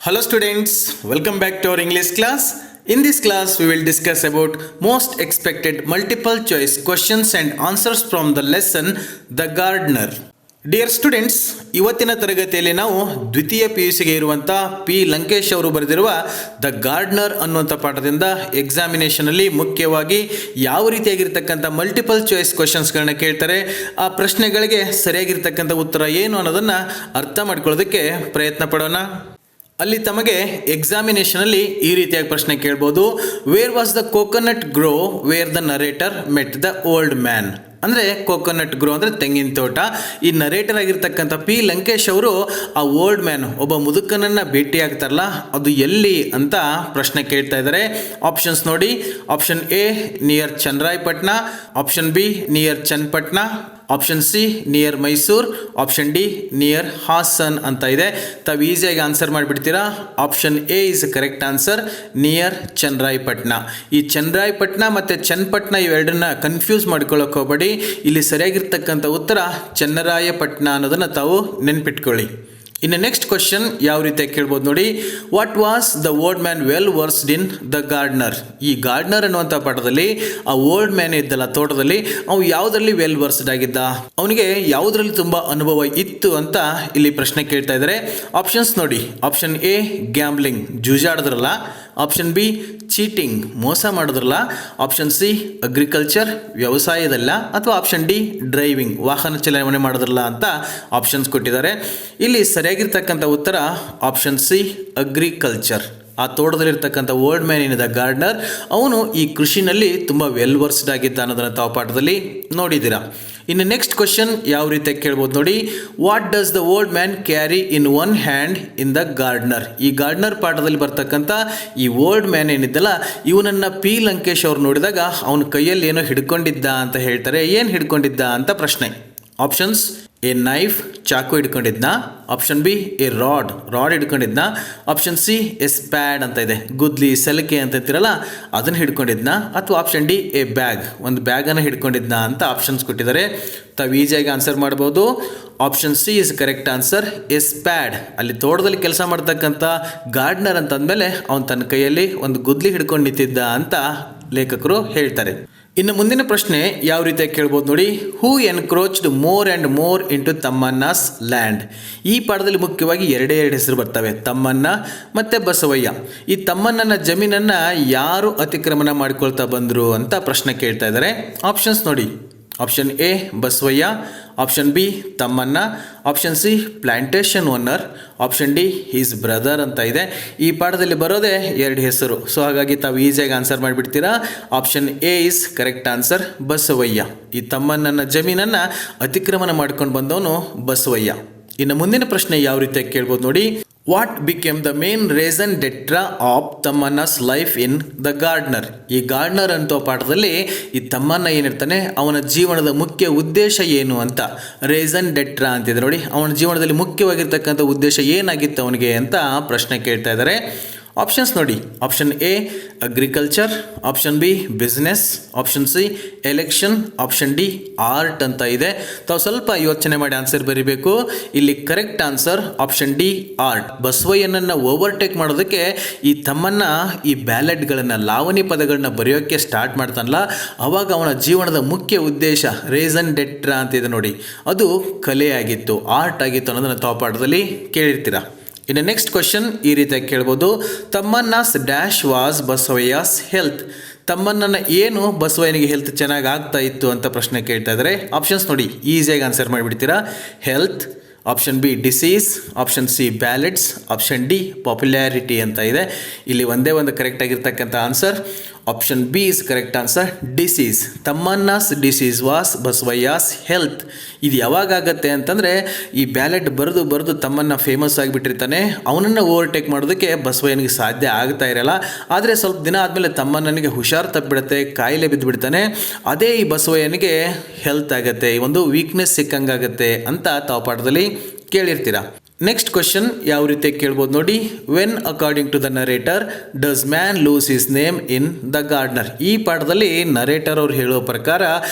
Hello students, welcome back to our English class. In this class we will discuss about most expected multiple choice questions and answers from the lesson The Gardener. Dear students, ಇವತ್ತಿನ ತರಗತಿಯಲ್ಲಿ ನಾವು ದ್ವಿತೀಯ PUCಗೆ ಇರುವಂಥ P Lankesh ಅವರು ಬರೆದಿರುವ the Gardner ಅನ್ನುವಂಥ ಪಾಠದಿಂದ ಎಕ್ಸಾಮಿನೇಷನಲ್ಲಿ ಮುಖ್ಯವಾಗಿ ಯಾವ ರೀತಿಯಾಗಿರ್ತಕ್ಕಂಥ ಮಲ್ಟಿಪಲ್ ಚಾಯ್ಸ್ ಕ್ವೆಶನ್ಸ್ಗಳನ್ನ ಕೇಳ್ತಾರೆ, ಆ ಪ್ರಶ್ನೆಗಳಿಗೆ ಸರಿಯಾಗಿರ್ತಕ್ಕಂಥ ಉತ್ತರ ಏನು ಅನ್ನೋದನ್ನು ಅರ್ಥ ಮಾಡ್ಕೊಳ್ಳೋದಕ್ಕೆ ಪ್ರಯತ್ನ ಪಡೋಣ. ಅಲ್ಲಿ ತಮಗೆ ಎಕ್ಸಾಮಿನೇಷನಲ್ಲಿ ಈ ರೀತಿಯಾಗಿ ಪ್ರಶ್ನೆ ಕೇಳ್ಬೋದು. Where was the coconut grow where the narrator met the old man. ಅಂದರೆ ಕೋಕೋನಟ್ ಗ್ರೋ ಅಂದರೆ ತೆಂಗಿನ ತೋಟ. ಈ ನರೇಟರ್ ಆಗಿರ್ತಕ್ಕಂಥ ಪಿ ಲಂಕೇಶ್ ಅವರು ಆ ಓಲ್ಡ್ ಮ್ಯಾನ್ ಒಬ್ಬ ಮುದುಕನನ್ನು ಭೇಟಿ ಆಗ್ತಾರಲ್ಲ, ಅದು ಎಲ್ಲಿ ಅಂತ ಪ್ರಶ್ನೆ ಕೇಳ್ತಾ ಇದ್ದಾರೆ. ಆಪ್ಷನ್ಸ್ ನೋಡಿ. Option A near Channarayapatna, option B near Channapatna, option C near Mysuru, option D near Hassan ಅಂತ ಇದೆ. ತಾವು ಈಸಿಯಾಗಿ ಆನ್ಸರ್ ಮಾಡಿಬಿಡ್ತೀರಾ. Option A is correct answer, near Channarayapatna. ಈ ಚನ್ನರಾಯಪಟ್ಟಣ ಮತ್ತು ಚನ್ನಪಟ್ಟಣ ಇವೆರಡನ್ನ ಕನ್ಫ್ಯೂಸ್ ಮಾಡ್ಕೊಳ್ಳೋಕೆ ಹೋಗಬೇಡಿ. ಇಲ್ಲಿ ಸರಿಯಾಗಿರ್ತಕ್ಕಂಥ ಉತ್ತರ ಚನ್ನರಾಯಪಟ್ಟಣ ಅನ್ನೋದನ್ನು ತಾವು ನೆನ್ಪಿಟ್ಕೊಳ್ಳಿ. ಇನ್ನು ನೆಕ್ಸ್ಟ್ ಕ್ವಶನ್ ಯಾವ ರೀತಿಯಾಗಿ ಕೇಳ್ಬೋದು ನೋಡಿ. What was the old man well versed in the gardener. ಈ ಗಾರ್ಡ್ನರ್ ಅನ್ನುವಂಥ ಪಾಠದಲ್ಲಿ ಆ ಓಲ್ಡ್ ಮ್ಯಾನ್ ಇದ್ದಲ್ಲ ತೋಟದಲ್ಲಿ, ಅವು ಯಾವುದರಲ್ಲಿ ವೆಲ್ ವರ್ಸ್ಡ್ ಆಗಿದ್ದ, ಅವನಿಗೆ ಯಾವುದರಲ್ಲಿ ತುಂಬ ಅನುಭವ ಇತ್ತು ಅಂತ ಇಲ್ಲಿ ಪ್ರಶ್ನೆ ಕೇಳ್ತಾ ಇದ್ದಾರೆ. ಆಪ್ಷನ್ಸ್ ನೋಡಿ. ಆಪ್ಷನ್ ಎ ಗ್ಯಾಮ್ಲಿಂಗ್, ಜೂಜಾಡಿದ್ರಲ್ಲ. ಆಪ್ಷನ್ ಬಿ ಚೀಟಿಂಗ್, ಮೋಸ ಮಾಡಿದ್ರಲ್ಲ. ಆಪ್ಷನ್ ಸಿ ಅಗ್ರಿಕಲ್ಚರ್, ವ್ಯವಸಾಯದಲ್ಲ. ಅಥವಾ ಆಪ್ಷನ್ ಡಿ ಡ್ರೈವಿಂಗ್, ವಾಹನ ಚಲಾವಣೆ ಮಾಡಿದ್ರಲ್ಲ ಅಂತ ಆಪ್ಷನ್ಸ್ ಕೊಟ್ಟಿದ್ದಾರೆ. ಇಲ್ಲಿ ಸರಿಯಾಗಿರ್ತಕ್ಕಂಥ ಉತ್ತರ ಆಪ್ಷನ್ ಸಿ ಅಗ್ರಿಕಲ್ಚರ್. ಆ ತೋಟದಲ್ಲಿರ್ತಕ್ಕಂಥ old man in the gardener, ಅವನು ಈ ಕೃಷಿನಲ್ಲಿ ತುಂಬ ವೆಲ್ ವರ್ಸ್ಡ್ ಆಗಿದ್ದ ಅನ್ನೋದನ್ನು ತಾವು ಪಾಠದಲ್ಲಿ ನೋಡಿದ್ದೀರಾ. ಇನ್ನು ನೆಕ್ಸ್ಟ್ ಕ್ವಶನ್ ಯಾವ ರೀತಿಯಾಗಿ ಕೇಳ್ಬೋದು ನೋಡಿ. What does the old man carry in one hand in the gardener. ಈ ಗಾರ್ಡ್ನರ್ ಪಾಠದಲ್ಲಿ ಬರ್ತಕ್ಕಂಥ ಈ ಓಲ್ಡ್ ಮ್ಯಾನ್ ಏನಿದ್ದಲ್ಲ, ಇವನನ್ನು ಪಿ ಲಂಕೇಶ್ ಅವ್ರು ನೋಡಿದಾಗ ಅವನ ಕೈಯಲ್ಲಿ ಏನೋ ಹಿಡ್ಕೊಂಡಿದ್ದ ಅಂತ ಹೇಳ್ತಾರೆ. ಏನು ಹಿಡ್ಕೊಂಡಿದ್ದ ಅಂತ ಪ್ರಶ್ನೆ. ಆಪ್ಷನ್ಸ್ ಎ ನೈಫ್, ಚಾಕು ಹಿಡ್ಕೊಂಡಿದ್ನ. ಆಪ್ಷನ್ ಬಿ ಎ ರಾಡ್ ಹಿಡ್ಕೊಂಡಿದ್ನ. ಆಪ್ಷನ್ ಸಿ ಎ ಸ್ಪ್ಯಾಡ್ ಅಂತ ಇದೆ, ಗುದ್ಲಿ ಸಲಿಕೆ ಅಂತ ಅಂತಿರಲ್ಲ, ಅದನ್ನು ಹಿಡ್ಕೊಂಡಿದ್ನ. ಅಥವಾ ಆಪ್ಷನ್ ಡಿ ಎ ಬ್ಯಾಗ್, ಒಂದು ಬ್ಯಾಗನ್ನು ಹಿಡ್ಕೊಂಡಿದ್ನ ಅಂತ ಆಪ್ಷನ್ಸ್ ಕೊಟ್ಟಿದ್ದಾರೆ. ತಾವು ಈಸಿಯಾಗಿ ಆನ್ಸರ್ ಮಾಡ್ಬೋದು. Option C is correct answer, a spade. ಅಲ್ಲಿ ತೋಟದಲ್ಲಿ ಕೆಲಸ ಮಾಡ್ತಕ್ಕಂಥ ಗಾರ್ಡ್ನರ್ ಅಂತಂದಮೇಲೆ ಅವನು ತನ್ನ ಕೈಯಲ್ಲಿ ಒಂದು ಗುದ್ಲಿ ಹಿಡ್ಕೊಂಡು ನಿಂತಿದ್ದ ಅಂತ ಲೇಖಕರು ಹೇಳ್ತಾರೆ. ಇನ್ನು ಮುಂದಿನ ಪ್ರಶ್ನೆ ಯಾವ ರೀತಿಯಾಗಿ ಕೇಳ್ಬೋದು ನೋಡಿ. Who encroached more and more into Tammanna's land. ಈ ಪಾಠದಲ್ಲಿ ಮುಖ್ಯವಾಗಿ ಎರಡೇ ಹೆಸರು ಬರ್ತವೆ, ತಮ್ಮನ್ನ ಮತ್ತು ಬಸವಯ್ಯ. ಈ ತಮ್ಮಣ್ಣನ ಜಮೀನನ್ನು ಯಾರು ಅತಿಕ್ರಮಣ ಮಾಡ್ಕೊಳ್ತಾ ಬಂದರು ಅಂತ ಪ್ರಶ್ನೆ ಕೇಳ್ತಾ ಇದ್ದಾರೆ. ಆಪ್ಷನ್ಸ್ ನೋಡಿ. Option A Basavayya, option B Thammanna, option C plantation owner, option D his brother ಅಂತ ಇದೆ. ಈ ಪಾಠದಲ್ಲಿ ಬರೋದೇ ಎರಡು ಹೆಸರು. ಸೊ ಹಾಗಾಗಿ ತಾವು ಈಸಿಯಾಗಿ ಆನ್ಸರ್ ಮಾಡಿಬಿಡ್ತೀರಾ. Option A is correct answer, Basavayya. ಈ ತಮ್ಮಣ್ಣನ ಜಮೀನನ್ನು ಅತಿಕ್ರಮಣ ಮಾಡ್ಕೊಂಡು ಬಂದವನು ಬಸವಯ್ಯ. ಇನ್ನು ಮುಂದಿನ ಪ್ರಶ್ನೆ ಯಾವ ರೀತಿಯಾಗಿ ಕೇಳ್ಬೋದು ನೋಡಿ. What became the main reason ಡೆಟ್ರಾ of Tammanna's life in the gardener. ಈ ಗಾರ್ಡ್ನರ್ ಅಂತ ಪಾಠದಲ್ಲಿ ಈ ತಮ್ಮನ್ನ ಏನಿರ್ತಾನೆ, ಅವನ ಜೀವನದ ಮುಖ್ಯ ಉದ್ದೇಶ ಏನು ಅಂತ ರೀಸನ್ ಡೆಟ್ರಾ ಅಂತಿದೆ ನೋಡಿ. ಅವನ ಜೀವನದಲ್ಲಿ ಮುಖ್ಯವಾಗಿರ್ತಕ್ಕಂಥ ಉದ್ದೇಶ ಏನಾಗಿತ್ತು ಅವನಿಗೆ ಅಂತ ಪ್ರಶ್ನೆ ಕೇಳ್ತಾ ಇದ್ದಾರೆ. ಆಪ್ಷನ್ಸ್ ನೋಡಿ. Option A agriculture, option B business, option C election, option D art ಅಂತ ಇದೆ. ತಾವು ಸ್ವಲ್ಪ ಯೋಚನೆ ಮಾಡಿ ಆನ್ಸರ್ ಬರೀಬೇಕು. ಇಲ್ಲಿ correct answer option D art. ಬಸವಯ್ಯನನ್ನು ಓವರ್ಟೇಕ್ ಮಾಡೋದಕ್ಕೆ ಈ ತಮ್ಮನ್ನ ಈ ಬ್ಯಾಲೆಟ್ಗಳನ್ನು, ಲಾವಣಿ ಪದಗಳನ್ನ ಬರೆಯೋಕ್ಕೆ ಸ್ಟಾರ್ಟ್ ಮಾಡ್ತಾನಲ್ಲ, ಅವಾಗ ಅವನ ಜೀವನದ ಮುಖ್ಯ ಉದ್ದೇಶ ರೀಸನ್ ಡೆಟ್ರಾ ಅಂತಿದೆ ನೋಡಿ, ಅದು ಕಲೆಯಾಗಿತ್ತು, ಆರ್ಟ್ ಆಗಿತ್ತು ಅನ್ನೋದನ್ನು ತಾವು ಪಾಠದಲ್ಲಿ ಕೇಳಿರ್ತೀರ. ಇನ್ನು ನೆಕ್ಸ್ಟ್ ಕ್ವಶನ್ ಈ ರೀತಿಯಾಗಿ ಕೇಳ್ಬೋದು. ತಮ್ಮನ್ನಾಸ್ ಡ್ಯಾಶ್ ವಾಸ್ ಬಸವಯ್ಯಾಸ್ ಹೆಲ್ತ್. ತಮ್ಮನ್ನ ಏನು ಬಸವಯ್ಯನಿಗೆ ಹೆಲ್ತ್ ಚೆನ್ನಾಗಿ ಆಗ್ತಾ ಇತ್ತು ಅಂತ ಪ್ರಶ್ನೆ ಕೇಳ್ತಾ ಇದ್ದಾರೆ. ಆಪ್ಷನ್ಸ್ ನೋಡಿ. ಈಸಿಯಾಗಿ ಆನ್ಸರ್ ಮಾಡಿಬಿಡ್ತೀರಾ. Health, option B disease, option C ballots, option D popularity ಅಂತ ಇದೆ. ಇಲ್ಲಿ ಒಂದೇ ಒಂದು ಕರೆಕ್ಟ್ ಆಗಿರ್ತಕ್ಕಂಥ answer option B is correct answer, disease. Tammanna's disease was Basavayya's health. ಇದು ಯಾವಾಗತ್ತೆ ಅಂತಂದರೆ, ಈ ಬ್ಯಾಲೆಟ್ ಬರೆದು ತಮ್ಮನ್ನ ಫೇಮಸ್ ಆಗಿಬಿಟ್ಟಿರ್ತಾನೆ, ಅವನನ್ನು ಓವರ್ಟೇಕ್ ಮಾಡೋದಕ್ಕೆ ಬಸವಯ್ಯನಿಗೆ ಸಾಧ್ಯ ಆಗ್ತಾ ಇರಲ್ಲ. ಆದರೆ ಸ್ವಲ್ಪ ದಿನ ಆದಮೇಲೆ ತಮ್ಮಣ್ಣನಿಗೆ ಹುಷಾರು ತಪ್ಪಿಬಿಡುತ್ತೆ, ಕಾಯಿಲೆ ಬಿದ್ದುಬಿಡ್ತಾನೆ. ಅದೇ ಈ ಬಸವಯ್ಯನಿಗೆ ಹೆಲ್ತ್ ಆಗುತ್ತೆ, ಈ ಒಂದು ವೀಕ್ನೆಸ್ ಸಿಕ್ಕಂಗಾಗತ್ತೆ ಅಂತ ತಾವು ಪಾಠದಲ್ಲಿ ಕೇಳಿರ್ತೀರ. ನೆಕ್ಸ್ಟ್ ಕ್ವಶನ್ ಯಾವ ರೀತಿ ಕೇಳ್ಬೋದು ನೋಡಿ. When according to the narrator does man lose his name in the gardener. ಈ ಪಾಠದಲ್ಲಿ ನರೇಟರ್ ಅವ್ರು ಹೇಳೋ ಪ್ರಕಾರ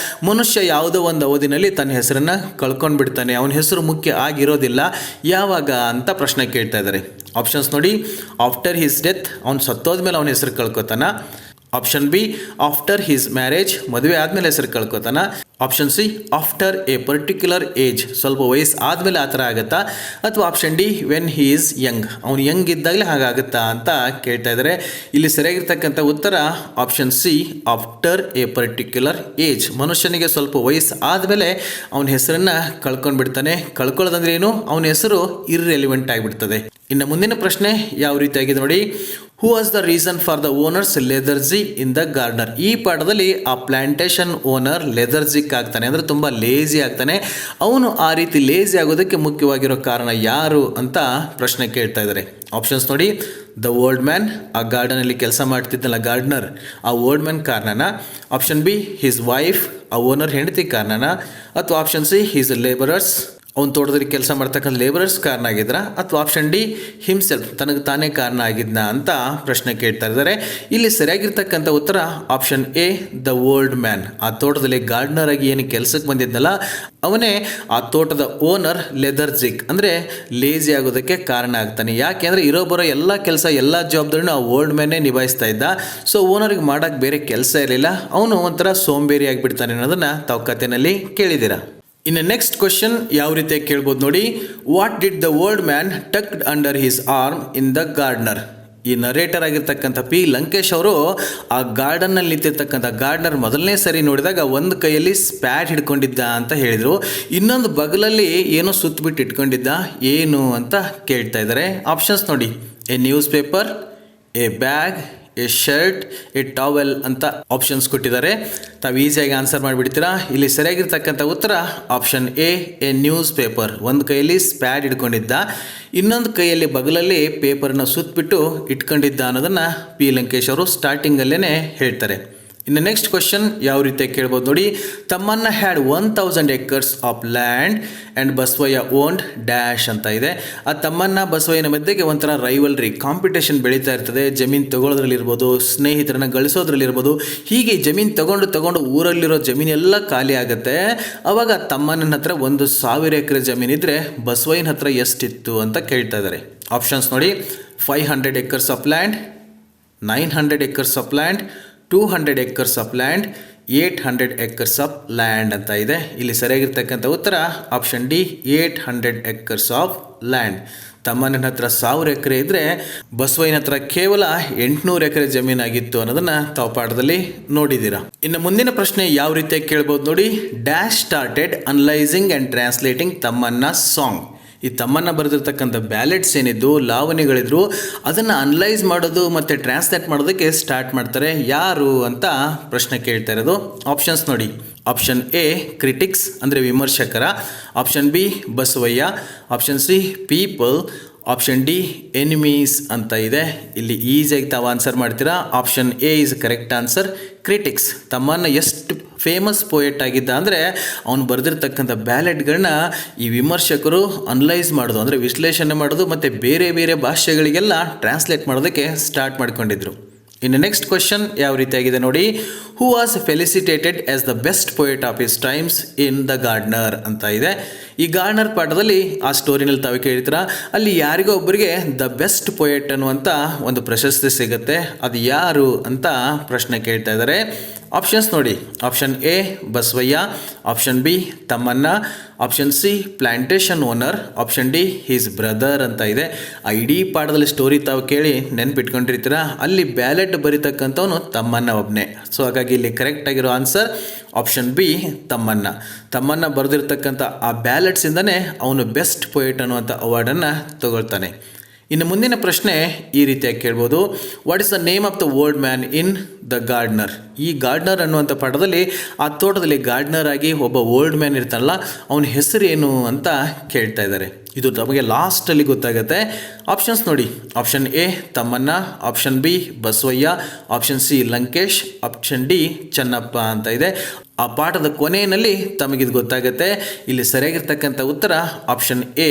ಮನುಷ್ಯ ಯಾವುದೋ ಒಂದು ಅವಧಿನಲ್ಲಿ ತನ್ನ ಹೆಸರನ್ನು ಕಳ್ಕೊಂಡು ಬಿಡ್ತಾನೆ, ಅವನ ಹೆಸರು ಮುಖ್ಯ ಆಗಿರೋದಿಲ್ಲ, ಯಾವಾಗ ಅಂತ ಪ್ರಶ್ನೆ ಕೇಳ್ತಾ ಇದ್ದಾರೆ. ಆಪ್ಷನ್ಸ್ ನೋಡಿ. ಆಫ್ಟರ್ ಹಿಸ್ ಡೆತ್, ಅವ್ನು ಸತ್ತೋದ್ಮೇಲೆ ಅವನ ಹೆಸರು ಕಳ್ಕೊತಾನ. Option B, after his marriage, ಮದುವೆ ಆದಮೇಲೆ ಹೆಸರು ಕಳ್ಕೊತಾನ. Option C, after a particular age, ಸ್ವಲ್ಪ ವಯಸ್ಸು ಆದಮೇಲೆ ಆ ಥರ ಆಗುತ್ತಾ. ಅಥವಾ option D, when he is young, ಅವ್ನು ಯಂಗ್ ಇದ್ದಾಗಲೇ ಹಾಗಾಗುತ್ತಾ ಅಂತ ಕೇಳ್ತಾ ಇದ್ದಾರೆ. ಇಲ್ಲಿ ಸರಿಯಾಗಿರ್ತಕ್ಕಂಥ ಉತ್ತರ option C, after a particular age. ಮನುಷ್ಯನಿಗೆ ಸ್ವಲ್ಪ ವಯಸ್ಸು ಆದಮೇಲೆ ಅವನ ಹೆಸರನ್ನು ಕಳ್ಕೊಂಡು ಬಿಡ್ತಾನೆ. ಕಳ್ಕೊಳ್ಳೋದಂದ್ರೆ ಏನು, ಅವನ ಹೆಸರು ಇರ್ರೆಲಿವೆಂಟ್ ಆಗಿಬಿಡ್ತದೆ. ಇನ್ನು ಮುಂದಿನ ಪ್ರಶ್ನೆ ಯಾವ ರೀತಿಯಾಗಿದೆ ನೋಡಿ. Who was the reason for the owner's lethargy in the gardener. ಈ ಪಾಠದಲ್ಲಿ ಆ ಪ್ಲಾಂಟೇಶನ್ ಓನರ್ ಲೆದರ್ಜಿಕ್ ಆಗ್ತಾನೆ, ಅಂದರೆ ತುಂಬ ಲೇಜಿ ಆಗ್ತಾನೆ. ಅವನು ಆ ರೀತಿ ಲೇಜಿ ಆಗೋದಕ್ಕೆ ಮುಖ್ಯವಾಗಿರೋ ಕಾರಣ ಯಾರು ಅಂತ ಪ್ರಶ್ನೆ ಕೇಳ್ತಾ ಇದ್ದಾರೆ. ಆಪ್ಷನ್ಸ್ ನೋಡಿ. ದ ಓಲ್ಡ್ ಮ್ಯಾನ್, ಆ ಗಾರ್ಡನಲ್ಲಿ ಕೆಲಸ ಮಾಡ್ತಿದ್ದಲ್ಲ ಗಾರ್ಡನರ್, ಆ ಓಲ್ಡ್ ಮ್ಯಾನ್ ಕಾರಣನ. ಆಪ್ಷನ್ ಬಿ, ಹಿಸ್ ವೈಫ್, ಆ ಓನರ್ ಹೆಂಡತಿ ಕಾರಣನ. ಅಥವಾ ಆಪ್ಷನ್ ಸಿ, ಹಿಸ್ ಲೇಬರರ್ಸ್, ಅವ್ನು ತೋಟದಲ್ಲಿ ಕೆಲಸ ಮಾಡ್ತಕ್ಕಂಥ ಲೇಬರರ್ಸ್ ಕಾರಣ ಆಗಿದ್ರ. ಅಥವಾ ಆಪ್ಷನ್ ಡಿ, ಹಿಮ್ಸೆಲ್ಫ್, ತನಗೆ ತಾನೇ ಕಾರಣ ಆಗಿದ್ನ ಅಂತ ಪ್ರಶ್ನೆ ಕೇಳ್ತಾ ಇದ್ದಾರೆ. ಇಲ್ಲಿ ಸರಿಯಾಗಿರ್ತಕ್ಕಂಥ ಉತ್ತರ option A, the old man. ಆ ತೋಟದಲ್ಲಿ ಗಾರ್ಡನರ್ ಆಗಿ ಏನು ಕೆಲಸಕ್ಕೆ ಬಂದಿದ್ನಲ್ಲ ಅವನೇ ಆ ತೋಟದ ಓನರ್ ಲೆದರ್ಜಿಕ್, ಅಂದರೆ ಲೇಜಿ ಆಗೋದಕ್ಕೆ ಕಾರಣ ಆಗ್ತಾನೆ. ಯಾಕೆ ಅಂದರೆ ಇರೋ ಬರೋ ಎಲ್ಲ ಕೆಲಸ ಎಲ್ಲ ಜವಾಬ್ದಾರಿನೂ ಆ ಓಲ್ಡ್ ಮ್ಯಾನೇ ನಿಭಾಯಿಸ್ತಾ ಇದ್ದ. ಸೊ ಓನರ್ಗೆ ಮಾಡೋಕ್ಕೆ ಬೇರೆ ಕೆಲಸ ಇರಲಿಲ್ಲ, ಅವನು ಒಂಥರ ಸೋಂಬೇರಿ ಆಗಿಬಿಡ್ತಾನೆ ಅನ್ನೋದನ್ನು ತಾವು ಕಥೆನಲ್ಲಿ ಕೇಳಿದ್ದೀರಾ. ಇನ್ನು ನೆಕ್ಸ್ಟ್ ಕ್ವಶನ್ ಯಾವ ರೀತಿ ಕೇಳ್ಬೋದು ನೋಡಿ. What did the old man tucked under his arm in the gardener. ಈ ನರೇಟರ್ ಆಗಿರ್ತಕ್ಕಂಥ ಪಿ ಲಂಕೇಶ್ ಅವರು ಆ ಗಾರ್ಡನ್ನಲ್ಲಿ ನಿಂತಿರ್ತಕ್ಕಂಥ ಗಾರ್ಡನರ್ ಮೊದಲನೇ ಸರಿ ನೋಡಿದಾಗ ಒಂದು ಕೈಯಲ್ಲಿ ಸ್ಪ್ಯಾಟ್ ಹಿಡ್ಕೊಂಡಿದ್ದ ಅಂತ ಹೇಳಿದರು, ಇನ್ನೊಂದು ಬಗಲಲ್ಲಿ ಏನೋ ಸುತ್ತಬಿಟ್ಟು ಇಟ್ಕೊಂಡಿದ್ದ, ಏನು ಅಂತ ಕೇಳ್ತಾ ಇದ್ದಾರೆ. ಆಪ್ಷನ್ಸ್ ನೋಡಿ. A news paper, A bag, A shirt, A towel ಅಂತ ಆಪ್ಷನ್ಸ್ ಕೊಟ್ಟಿದ್ದಾರೆ. ತಾವು ಈಸಿಯಾಗಿ ಆನ್ಸರ್ ಮಾಡಿಬಿಡ್ತೀರಾ. ಇಲ್ಲಿ ಸರಿಯಾಗಿರ್ತಕ್ಕಂಥ ಉತ್ತರ ಆಪ್ಷನ್ ಎ ನ್ಯೂಸ್ ಪೇಪರ್. ಒಂದು ಕೈಯಲ್ಲಿ ಸ್ಪ್ಯಾಡ್ ಇಟ್ಕೊಂಡಿದ್ದ, ಇನ್ನೊಂದು ಕೈಯಲ್ಲಿ ಬಗಲಲ್ಲಿ ಪೇಪರ್ನ ಸುತ್ತಬಿಟ್ಟು ಇಟ್ಕೊಂಡಿದ್ದ ಅನ್ನೋದನ್ನು ಪಿ ಲಂಕೇಶ್ ಅವರು ಸ್ಟಾರ್ಟಿಂಗಲ್ಲೇ ಹೇಳ್ತಾರೆ. ಇನ್ನು ನೆಕ್ಸ್ಟ್ ಕ್ವಶನ್ ಯಾವ ರೀತಿ ಕೇಳ್ಬೋದು ನೋಡಿ. ತಮ್ಮನ್ನ had 1000 acres of land and Basavayya owned dash ಅಂತ ಇದೆ. ಆ ತಮ್ಮನ್ನ ಬಸವಯ್ಯನ ಮಧ್ಯೆಗೆ ಒಂಥರ ರೈವಲ್ರಿ, ಕಾಂಪಿಟೇಷನ್ ಬೆಳೀತಾ ಇರ್ತದೆ. ಜಮೀನು ತಗೊಳ್ಳೋದ್ರಲ್ಲಿರ್ಬೋದು, ಸ್ನೇಹಿತರನ್ನ ಗಳಿಸೋದ್ರಲ್ಲಿರ್ಬೋದು. ಹೀಗೆ ಜಮೀನು ತಗೊಂಡು ಊರಲ್ಲಿರೋ ಜಮೀನೆಲ್ಲ ಖಾಲಿ ಆಗುತ್ತೆ. ಅವಾಗ ತಮ್ಮನ ಹತ್ರ 1000 ಎಕರೆ ಜಮೀನಿದ್ರೆ ಬಸವಯ್ಯನ ಹತ್ರ ಎಷ್ಟಿತ್ತು ಅಂತ ಕೇಳ್ತಾ ಇದ್ದಾರೆ. ಆಪ್ಷನ್ಸ್ ನೋಡಿ. 500 acres of land, 900 acres of land, 200 acres of land, 800 acres of land ಅಂತ ಇದೆ. ಇಲ್ಲಿ ಸರಿಯಾಗಿರ್ತಕ್ಕಂಥ ಉತ್ತರ option D, 800 acres of land. ತಮ್ಮನ ಹತ್ರ 1000 ಎಕರೆ ಇದ್ದರೆ ಬಸವಯ್ಯನ ಹತ್ರ ಕೇವಲ 800 ಎಕರೆ ಜಮೀನಾಗಿತ್ತು ಅನ್ನೋದನ್ನು ತಾವು ಪಾಠದಲ್ಲಿ ನೋಡಿದ್ದೀರಾ. ಇನ್ನು ಮುಂದಿನ ಪ್ರಶ್ನೆ ಯಾವ ರೀತಿಯಾಗಿ ಕೇಳ್ಬೋದು ನೋಡಿ. Dash started analysing and translating ತಮ್ಮನ್ನ ಸಾಂಗ್. ಈ ತಮ್ಮನ್ನ ಬರೆದಿರ್ತಕ್ಕಂಥ ಬ್ಯಾಲೆಟ್ಸ್ ಏನಿದ್ದು, ಲಾವಣಿಗಳಿದ್ರು, ಅದನ್ನು ಅನಲೈಸ್ ಮಾಡೋದು ಮತ್ತು ಟ್ರಾನ್ಸ್ಲೇಟ್ ಮಾಡೋದಕ್ಕೆ ಸ್ಟಾರ್ಟ್ ಮಾಡ್ತಾರೆ. ಯಾರು ಅಂತ ಪ್ರಶ್ನೆ ಕೇಳ್ತಾ ಇರೋದು. ಆಪ್ಷನ್ಸ್ ನೋಡಿ. ಆಪ್ಷನ್ ಎ ಕ್ರಿಟಿಕ್ಸ್, ಅಂದರೆ ವಿಮರ್ಶಕರ. Option B Basavayya. Option C people. Option D enemies ಅಂತ ಇದೆ. ಇಲ್ಲಿ ಈಸಿಯಾಗಿ ತಾವು ಆನ್ಸರ್ ಮಾಡ್ತೀರಾ. Option A is correct answer. Critics. Tammanna ಎಷ್ಟು ಫೇಮಸ್ ಪೋಯೆಟ್ ಆಗಿದ್ದ ಅಂದರೆ ಅವನು ಬರೆದಿರ್ತಕ್ಕಂಥ ಬ್ಯಾಲೆಟ್ಗಳನ್ನ ಈ ವಿಮರ್ಶಕರು ಅನಲೈಸ್ ಮಾಡೋದು, ಅಂದರೆ ವಿಶ್ಲೇಷಣೆ ಮಾಡೋದು ಮತ್ತು ಬೇರೆ ಬೇರೆ ಭಾಷೆಗಳಿಗೆಲ್ಲ ಟ್ರಾನ್ಸ್ಲೇಟ್ ಮಾಡೋದಕ್ಕೆ ಸ್ಟಾರ್ಟ್ ಮಾಡ್ಕೊಂಡಿದ್ರು. ಇನ್ನು ನೆಕ್ಸ್ಟ್ ಕ್ವಶನ್ ಯಾವ ರೀತಿಯಾಗಿದೆ ನೋಡಿ. Who was felicitated as the best poet of his times in the gardener ಅಂತ ಇದೆ. ಈ ಗಾರ್ಡನರ್ ಪಾಠದಲ್ಲಿ ಆ ಸ್ಟೋರಿನಲ್ಲಿ ತಾವು ಕೇಳ್ತೀರಾ, ಅಲ್ಲಿ ಯಾರಿಗೋ ಒಬ್ಬರಿಗೆ ದ ಬೆಸ್ಟ್ ಪೋಯೆಟ್ ಅನ್ನುವಂಥ ಒಂದು ಪ್ರಶಸ್ತಿ ಸಿಗುತ್ತೆ. ಅದು ಯಾರು ಅಂತ ಪ್ರಶ್ನೆ ಕೇಳ್ತಾ ಇದ್ದಾರೆ. ಆಪ್ಷನ್ಸ್ ನೋಡಿ. Option A Basavayya. Option B Tammanna. Option C plantation owner. Option D his brother ಅಂತ ಇದೆ. ಆ ಇಡೀ ಪಾಠದಲ್ಲಿ ಸ್ಟೋರಿ ತಾವು ಕೇಳಿ ನೆನ್ಪಿಟ್ಕೊಂಡಿರ್ತೀರ. ಅಲ್ಲಿ ಬ್ಯಾಲೆಟ್ ಬರೀತಕ್ಕಂಥವನು ತಮ್ಮನ್ನ ಒಬ್ಬನೇ. ಸೊ ಹಾಗಾಗಿ ಇಲ್ಲಿ ಕರೆಕ್ಟ್ ಆಗಿರೋ ಆನ್ಸರ್ ಆಪ್ಷನ್ ಬಿ ತಮ್ಮನ್ನ. ತಮ್ಮನ್ನ ಬರೆದಿರ್ತಕ್ಕಂಥ ಆ ಬ್ಯಾಲೆಟ್ಸಿಂದನೇ ಅವನು ಬೆಸ್ಟ್ ಪೊಯೆಟ್ ಅನ್ನುವಂಥ ಅವಾರ್ಡನ್ನು ತಗೊಳ್ತಾನೆ. ಇನ್ನು ಮುಂದಿನ ಪ್ರಶ್ನೆ ಈ ರೀತಿಯಾಗಿ ಕೇಳ್ಬೋದು. What is the name of the old man in the gardener. ಈ ಗಾರ್ಡ್ನರ್ ಅನ್ನುವಂಥ ಪಾಠದಲ್ಲಿ ಆ ತೋಟದಲ್ಲಿ ಗಾರ್ಡ್ನರ್ ಆಗಿ ಒಬ್ಬ ಓಲ್ಡ್ ಮ್ಯಾನ್ ಇರ್ತಾನಲ್ಲ, ಅವನ ಹೆಸರೇನು ಅಂತ ಕೇಳ್ತಾ ಇದ್ದಾರೆ. ಇದು ನಮಗೆ ಲಾಸ್ಟಲ್ಲಿ ಗೊತ್ತಾಗುತ್ತೆ. ಆಪ್ಷನ್ಸ್ ನೋಡಿ. Option A Thammanna, option B Basavayya, option C Lankesh, option D Chennappa ಅಂತ ಇದೆ. ಆ ಪಾಠದ ಕೊನೆಯಲ್ಲಿ ತಮಗಿದು ಗೊತ್ತಾಗುತ್ತೆ. ಇಲ್ಲಿ ಸರಿಯಾಗಿರ್ತಕ್ಕಂಥ ಉತ್ತರ ಆಪ್ಷನ್ ಎ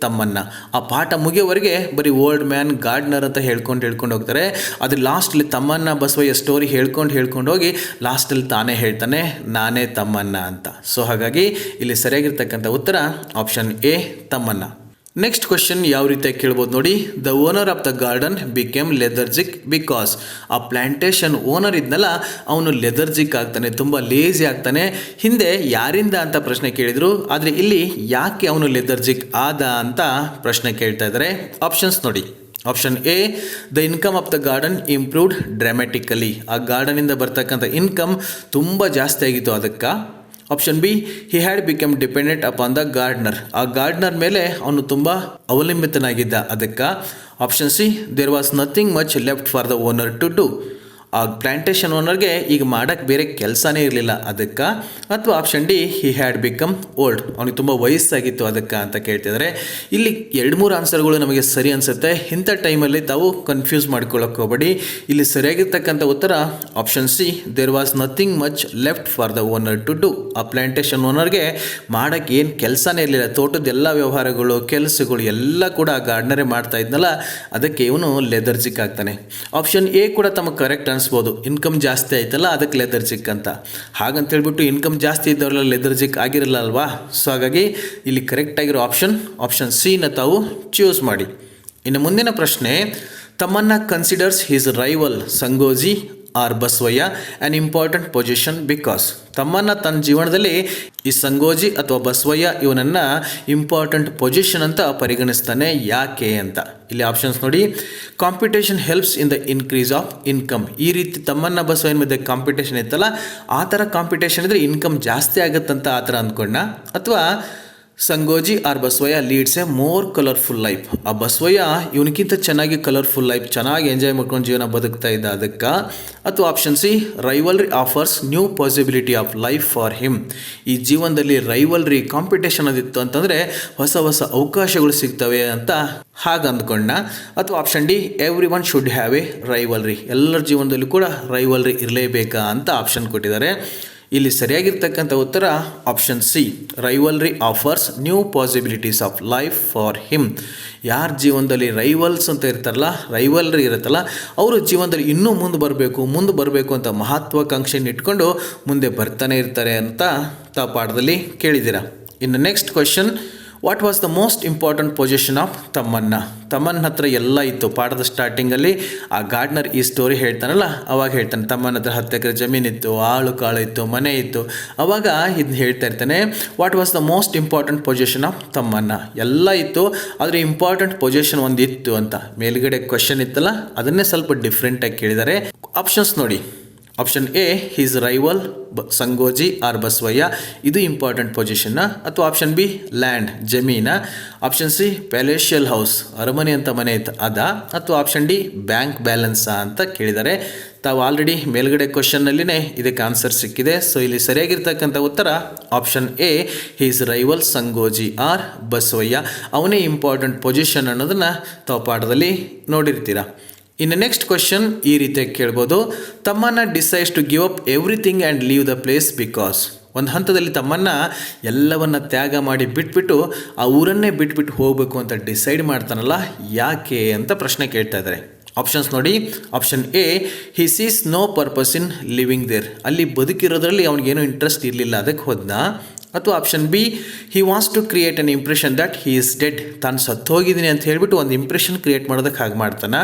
ತಮ್ಮಣ್ಣ. ಆ ಪಾಠ ಮುಗಿಯೋವರೆಗೆ ಬರೀ ಓಲ್ಡ್ ಮ್ಯಾನ್ ಗಾರ್ಡ್ನರ್ ಅಂತ ಹೇಳ್ಕೊಂಡು ಹೋಗ್ತಾರೆ. ಅದ್ರ ಲಾಸ್ಟಲ್ಲಿ ತಮ್ಮಣ್ಣ ಬಸವಯ್ಯ ಸ್ಟೋರಿ ಹೇಳ್ಕೊಂಡು ಹೋಗಿ ಲಾಸ್ಟಲ್ಲಿ ತಾನೇ ಹೇಳ್ತಾನೆ ನಾನೇ ತಮ್ಮಣ್ಣ ಅಂತ. ಸೊ ಹಾಗಾಗಿ ಇಲ್ಲಿ ಸರಿಯಾಗಿರ್ತಕ್ಕಂಥ ಉತ್ತರ option A Tammanna. Next question ಯಾವ ರೀತಿಯಾಗಿ ಕೇಳ್ಬೋದು ನೋಡಿ. The owner of the garden became lethargic because. ಆ ಪ್ಲಾಂಟೇಶನ್ ಓನರ್ ಇದ್ನಲ್ಲ, ಅವನು ಲೆದರ್ಜಿಕ್ ಆಗ್ತಾನೆ, ತುಂಬ ಲೇಜಿ ಆಗ್ತಾನೆ. ಹಿಂದೆ ಯಾರಿಂದ ಅಂತ ಪ್ರಶ್ನೆ ಕೇಳಿದರು, ಆದರೆ ಇಲ್ಲಿ ಯಾಕೆ ಅವನು ಲೆದರ್ಜಿಕ್ ಆದ ಅಂತ ಪ್ರಶ್ನೆ ಕೇಳ್ತಾ ಇದ್ದಾರೆ. ಆಪ್ಷನ್ಸ್ ನೋಡಿ. Option A the income of the garden improved dramatically. ಆ ಗಾರ್ಡನಿಂದ ಬರ್ತಕ್ಕಂಥ ಇನ್ಕಮ್ ತುಂಬ ಜಾಸ್ತಿ ಆಗಿತ್ತು ಅದಕ್ಕೆ. Option B he had become dependent upon the gardener. ಆ ಗಾರ್ಡ್ನರ್ ಮೇಲೆ ಅವನು ತುಂಬ ಅವಲಂಬಿತನಾಗಿದ್ದ ಅದಕ್ಕೆ. Option C there was nothing much left for the owner to do. ಆ ಪ್ಲಾಂಟೇಶನ್ ಓನರ್ಗೆ ಈಗ ಮಾಡೋಕ್ಕೆ ಬೇರೆ ಕೆಲಸನೇ ಇರಲಿಲ್ಲ ಅದಕ್ಕೆ. ಅಥವಾ option D he had become old. ಅವನಿಗೆ ತುಂಬ ವಯಸ್ಸಾಗಿತ್ತು ಅದಕ್ಕೆ ಅಂತ ಕೇಳ್ತಿದ್ದಾರೆ. ಇಲ್ಲಿ 2-3 ಆನ್ಸರ್ಗಳು ನಮಗೆ ಸರಿ ಅನಿಸುತ್ತೆ. ಇಂಥ ಟೈಮಲ್ಲಿ ತಾವು ಕನ್ಫ್ಯೂಸ್ ಮಾಡ್ಕೊಳ್ಳೋಕೆ ಹೋಗಬೇಡಿ. ಇಲ್ಲಿ ಸರಿಯಾಗಿರ್ತಕ್ಕಂಥ ಉತ್ತರ option C there was nothing much left for the owner to do. ಆ ಪ್ಲಾಂಟೇಶನ್ ಓನರ್ಗೆ ಮಾಡೋಕ್ಕೆ ಏನು ಕೆಲಸನೇ ಇರಲಿಲ್ಲ. ತೋಟದ ಎಲ್ಲ ವ್ಯವಹಾರಗಳು ಕೆಲಸಗಳು ಎಲ್ಲ ಕೂಡ ಆ ಗಾರ್ಡ್ನರೇ ಮಾಡ್ತಾ ಇದ್ನಲ್ಲ, ಅದಕ್ಕೆ ಇವನು ಲೆದರ್ಜಿಕ್ ಆಗ್ತಾನೆ. ಆಪ್ಷನ್ ಎ ಕೂಡ ತಮಗೆ ಕರೆಕ್ಟ್ ಅನಿಸ್ಬೋದು. ಇನ್ಕಮ್ ಜಾಸ್ತಿ ಆಯ್ತಲ್ಲ ಅದಕ್ಕೆ ಲೆದರ್ಜಿಕ್ ಅಂತ. ಹಾಗಂತ ಹೇಳ್ಬಿಟ್ಟು ಇನ್ಕಮ್ ಜಾಸ್ತಿ ಇದ್ದವರೆಲ್ಲ ಲೆದರ್ಜಿಕ್ ಆಗಿರಲ್ಲ ಅಲ್ವಾ. ಸೊ ಹಾಗಾಗಿ ಇಲ್ಲಿ ಕರೆಕ್ಟ್ ಆಗಿರೋ ಆಪ್ಷನ್ ಸಿನ ತಾವು ಚೂಸ್ ಮಾಡಿ. ಇನ್ನು ಮುಂದಿನ ಪ್ರಶ್ನೆ. Tammanna considers his rival Sangoji or Basavayya an important position because. Tammanna ತನ್ನ ಜೀವನದಲ್ಲಿ ಈ ಸಂಗೋಜಿ ಅಥವಾ ಬಸವಯ್ಯ ಇವನನ್ನು ಇಂಪಾರ್ಟೆಂಟ್ ಪೊಸಿಷನ್ ಅಂತ ಪರಿಗಣಿಸ್ತಾನೆ. ಯಾಕೆ ಅಂತ ಇಲ್ಲಿ ಆಪ್ಷನ್ಸ್ ನೋಡಿ. Competition helps in the increase of income. ಈ ರೀತಿ ತಮ್ಮಣ್ಣ ಬಸವಯ್ಯನ ಮಧ್ಯೆ ಕಾಂಪಿಟೇಷನ್ ಇತ್ತಲ್ಲ, ಆ ಥರ ಕಾಂಪಿಟೇಷನ್ ಇದ್ದರೆ ಇನ್ಕಮ್ ಜಾಸ್ತಿ ಆಗುತ್ತಂತ ಆ ಥರ ಅಂದ್ಕೊಂಡ. ಅಥವಾ Sangoji or Basavayya leads a more colourful life. ಆ ಬಸವಯ್ಯ ಇವನಿಗಿಂತ ಚೆನ್ನಾಗಿ ಕಲರ್ಫುಲ್ ಲೈಫ್, ಚೆನ್ನಾಗಿ ಎಂಜಾಯ್ ಮಾಡ್ಕೊಂಡು ಜೀವನ ಬದುಕ್ತಾ ಇದ್ದ ಅದಕ್ಕೆ. ಅಥವಾ option C rivalry offers new possibility of life for him. ಈ ಜೀವನದಲ್ಲಿ ರೈವಲ್ರಿ ಕಾಂಪಿಟೇಷನ್ ಅದಿತ್ತು ಅಂತಂದರೆ ಹೊಸ ಅವಕಾಶಗಳು ಸಿಗ್ತವೆ ಅಂತ ಹಾಗೆ ಅಂದ್ಕೊಂಡ. ಅಥವಾ option D every one should have A rivalry. ಎಲ್ಲರ ಜೀವನದಲ್ಲೂ ಕೂಡ ರೈವಲ್ರಿ ಇರಲೇಬೇಕಾ ಅಂತ ಆಪ್ಷನ್ ಕೊಟ್ಟಿದ್ದಾರೆ. ಇಲ್ಲಿ ಸರಿಯಾಗಿರ್ತಕ್ಕಂಥ ಉತ್ತರ option C rivalry offers new possibilities of life for him. ಯಾರ ಜೀವನದಲ್ಲಿ ರೈವಲ್ಸ್ ಅಂತ ಇರ್ತಾರಲ್ಲ, ರೈವಲ್ರಿ ಇರುತ್ತಲ್ಲ, ಅವರು ಜೀವನದಲ್ಲಿ ಇನ್ನೂ ಮುಂದೆ ಬರಬೇಕು ಅಂತ ಮಹತ್ವಾಕಾಂಕ್ಷೆಯನ್ನು ಇಟ್ಕೊಂಡು ಮುಂದೆ ಬರ್ತಾನೆ ಇರ್ತಾರೆ ಅಂತ ತಾವು ಪಾಠದಲ್ಲಿ ಕೇಳಿದ್ದೀರಾ. ಇನ್ನು next question. What was the most important position of Thammanna. ತಮ್ಮನ ಹತ್ರ ಎಲ್ಲ ಇತ್ತು. ಪಾಠದ ಸ್ಟಾರ್ಟಿಂಗಲ್ಲಿ ಆ ಗಾರ್ಡ್ನರ್ ಈ ಸ್ಟೋರಿ ಹೇಳ್ತಾನಲ್ಲ, ಅವಾಗ ಹೇಳ್ತಾನೆ ತಮ್ಮನ ಹತ್ರ 10 ಎಕರೆ ಜಮೀನಿತ್ತು, ಆಳು ಕಾಳು ಇತ್ತು, ಮನೆ ಇತ್ತು. ಅವಾಗ ಇದನ್ನ ಹೇಳ್ತಾ ಇರ್ತಾನೆ. What was the most important position of Thammanna. ಎಲ್ಲ ಇತ್ತು, ಆದರೆ ಇಂಪಾರ್ಟೆಂಟ್ ಪೊಸಿಷನ್ ಒಂದು ಇತ್ತು ಅಂತ ಮೇಲ್ಗಡೆ ಕ್ವೆಶನ್ ಇತ್ತಲ್ಲ, ಅದನ್ನೇ ಸ್ವಲ್ಪ ಡಿಫ್ರೆಂಟಾಗಿ ಕೇಳಿದ್ದಾರೆ. ಆಪ್ಷನ್ಸ್ ನೋಡಿ. Option A his rival Sangoji or Basavayya, ಇದು ಇಂಪಾರ್ಟೆಂಟ್ ಪೊಸಿಷನ್ನ. ಅಥವಾ ಆಪ್ಷನ್ ಬಿ ಲ್ಯಾಂಡ್ ಜಮೀನ. ಆಪ್ಷನ್ ಸಿ ಪ್ಯಾಲೇಷಿಯಲ್ ಹೌಸ್, ಅರಮನೆ ಅಂತ ಮನೆ ಇತ್ತು ಅದ. ಅಥವಾ ಆಪ್ಷನ್ ಡಿ ಬ್ಯಾಂಕ್ ಬ್ಯಾಲೆನ್ಸಾ ಅಂತ ಕೇಳಿದ್ದಾರೆ. ತಾವು ಆಲ್ರೆಡಿ ಮೇಲ್ಗಡೆ ಕ್ವಶನ್ನಲ್ಲಿನೇ ಇದಕ್ಕೆ ಆನ್ಸರ್ ಸಿಕ್ಕಿದೆ. ಸೊ ಇಲ್ಲಿ ಸರಿಯಾಗಿರ್ತಕ್ಕಂಥ ಉತ್ತರ option A his rival Sangoji or Basavayya. ಅವನೇ ಇಂಪಾರ್ಟೆಂಟ್ ಪೊಸಿಷನ್ ಅನ್ನೋದನ್ನು ತಾವು ಪಾಠದಲ್ಲಿ ನೋಡಿರ್ತೀರ. ಇನ್ನು ನೆಕ್ಸ್ಟ್ ಕ್ವೆಶನ್ ಈ ರೀತಿಯಾಗಿ ಕೇಳ್ಬೋದು. Thammanna decides to give up everything and leave the place because. ಒಂದು ಹಂತದಲ್ಲಿ ತಮ್ಮಣ್ಣ ಎಲ್ಲವನ್ನ ತ್ಯಾಗ ಮಾಡಿ ಬಿಟ್ಬಿಟ್ಟು ಆ ಊರನ್ನೇ ಬಿಟ್ಬಿಟ್ಟು ಹೋಗಬೇಕು ಅಂತ ಡಿಸೈಡ್ ಮಾಡ್ತಾನಲ್ಲ, ಯಾಕೆ ಅಂತ ಪ್ರಶ್ನೆ ಕೇಳ್ತಾ ಇದ್ದಾರೆ. ಆಪ್ಷನ್ಸ್ ನೋಡಿ. Option A he sees no purpose in living there. ಅಲ್ಲಿ ಬದುಕಿರೋದ್ರಲ್ಲಿ ಅವನಿಗೇನೋ ಇಂಟ್ರೆಸ್ಟ್ ಇರಲಿಲ್ಲ, ಅದಕ್ಕೆ ಹೋದ್ನ. ಅಥವಾ option B he wants to create an impression that he is dead. ತಾನು ಸತ್ತೋಗಿದ್ದೀನಿ ಅಂತ ಹೇಳಿಬಿಟ್ಟು ಒಂದು ಇಂಪ್ರೆಷನ್ ಕ್ರಿಯೇಟ್ ಮಾಡೋದಕ್ಕೆ ಹಾಗೆ ಮಾಡ್ತಾನೆ.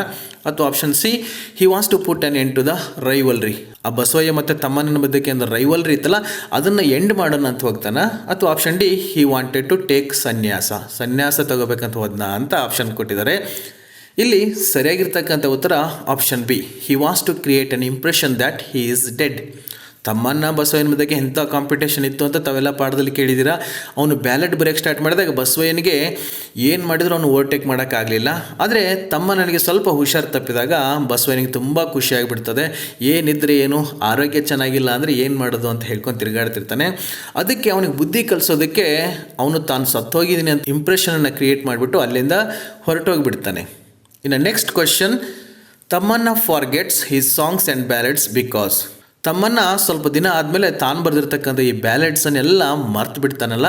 ಅಥವಾ option C he wants to put an end to the rivalry. ಆ ಬಸವಯ್ಯ ಮತ್ತು ತಮ್ಮನ ಮಧ್ಯಕ್ಕೆ ಒಂದು ರೈವಲ್ರಿ ಇತ್ತಲ್ಲ, ಅದನ್ನು ಎಂಡ್ ಮಾಡೋಣ ಅಂತ ಹೋಗ್ತಾನೆ. ಅಥವಾ option D he wanted to take sanyasa ತಗೋಬೇಕಂತ ಹೋದ್ನ ಅಂತ ಆಪ್ಷನ್ ಕೊಟ್ಟಿದ್ದಾರೆ. ಇಲ್ಲಿ ಸರಿಯಾಗಿರ್ತಕ್ಕಂಥ ಉತ್ತರ option B he wants to create an impression that he is dead. Tammanna ಬಸವಯ್ಯನ ಮಧ್ಯೆ ಎಂಥ ಕಾಂಪಿಟೇಷನ್ ಇತ್ತು ಅಂತ ತಾವೆಲ್ಲ ಪಾಠದಲ್ಲಿ ಕೇಳಿದ್ದೀರಾ. ಅವನು ಬ್ಯಾಲೆಟ್ ಬರೆಯೋಕ್ಕೆ ಸ್ಟಾರ್ಟ್ ಮಾಡಿದಾಗ ಬಸವಯ್ಯನಿಗೆ ಏನು ಮಾಡಿದ್ರು ಅವನು ಓವರ್ಟೇಕ್ ಮಾಡೋಕ್ಕಾಗಲಿಲ್ಲ. ಆದರೆ ತಮ್ಮಣ್ಣನಿಗೆ ಸ್ವಲ್ಪ ಹುಷಾರು ತಪ್ಪಿದಾಗ ಬಸವಯ್ಯನಿಗೆ ತುಂಬ ಖುಷಿಯಾಗಿಬಿಡ್ತದೆ. ಏನಿದ್ರೆ ಏನು, ಆರೋಗ್ಯ ಚೆನ್ನಾಗಿಲ್ಲ ಅಂದರೆ ಏನು ಮಾಡೋದು ಅಂತ ಹೇಳ್ಕೊಂಡು ತಿರುಗಾಡ್ತಿರ್ತಾನೆ. ಅದಕ್ಕೆ ಅವನಿಗೆ ಬುದ್ಧಿ ಕಲಿಸೋದಕ್ಕೆ ಅವನು ತಾನು ಸತ್ತೋಗಿದ್ದೀನಿ ಅಂತ ಇಂಪ್ರೆಷನನ್ನು ಕ್ರಿಯೇಟ್ ಮಾಡಿಬಿಟ್ಟು ಅಲ್ಲಿಂದ ಹೊರಟೋಗಿಬಿಡ್ತಾನೆ. ಇನ್ನು next question, Tammanna forgets his songs and ballads because. Tammanna ಸ್ವಲ್ಪ ದಿನ ಆದಮೇಲೆ ತಾನು ಬರೆದಿರ್ತಕ್ಕಂಥ ಈ ಬ್ಯಾಲೆಡ್ಸನ್ನೆಲ್ಲ ಮರ್ತು ಬಿಡ್ತಾನಲ್ಲ,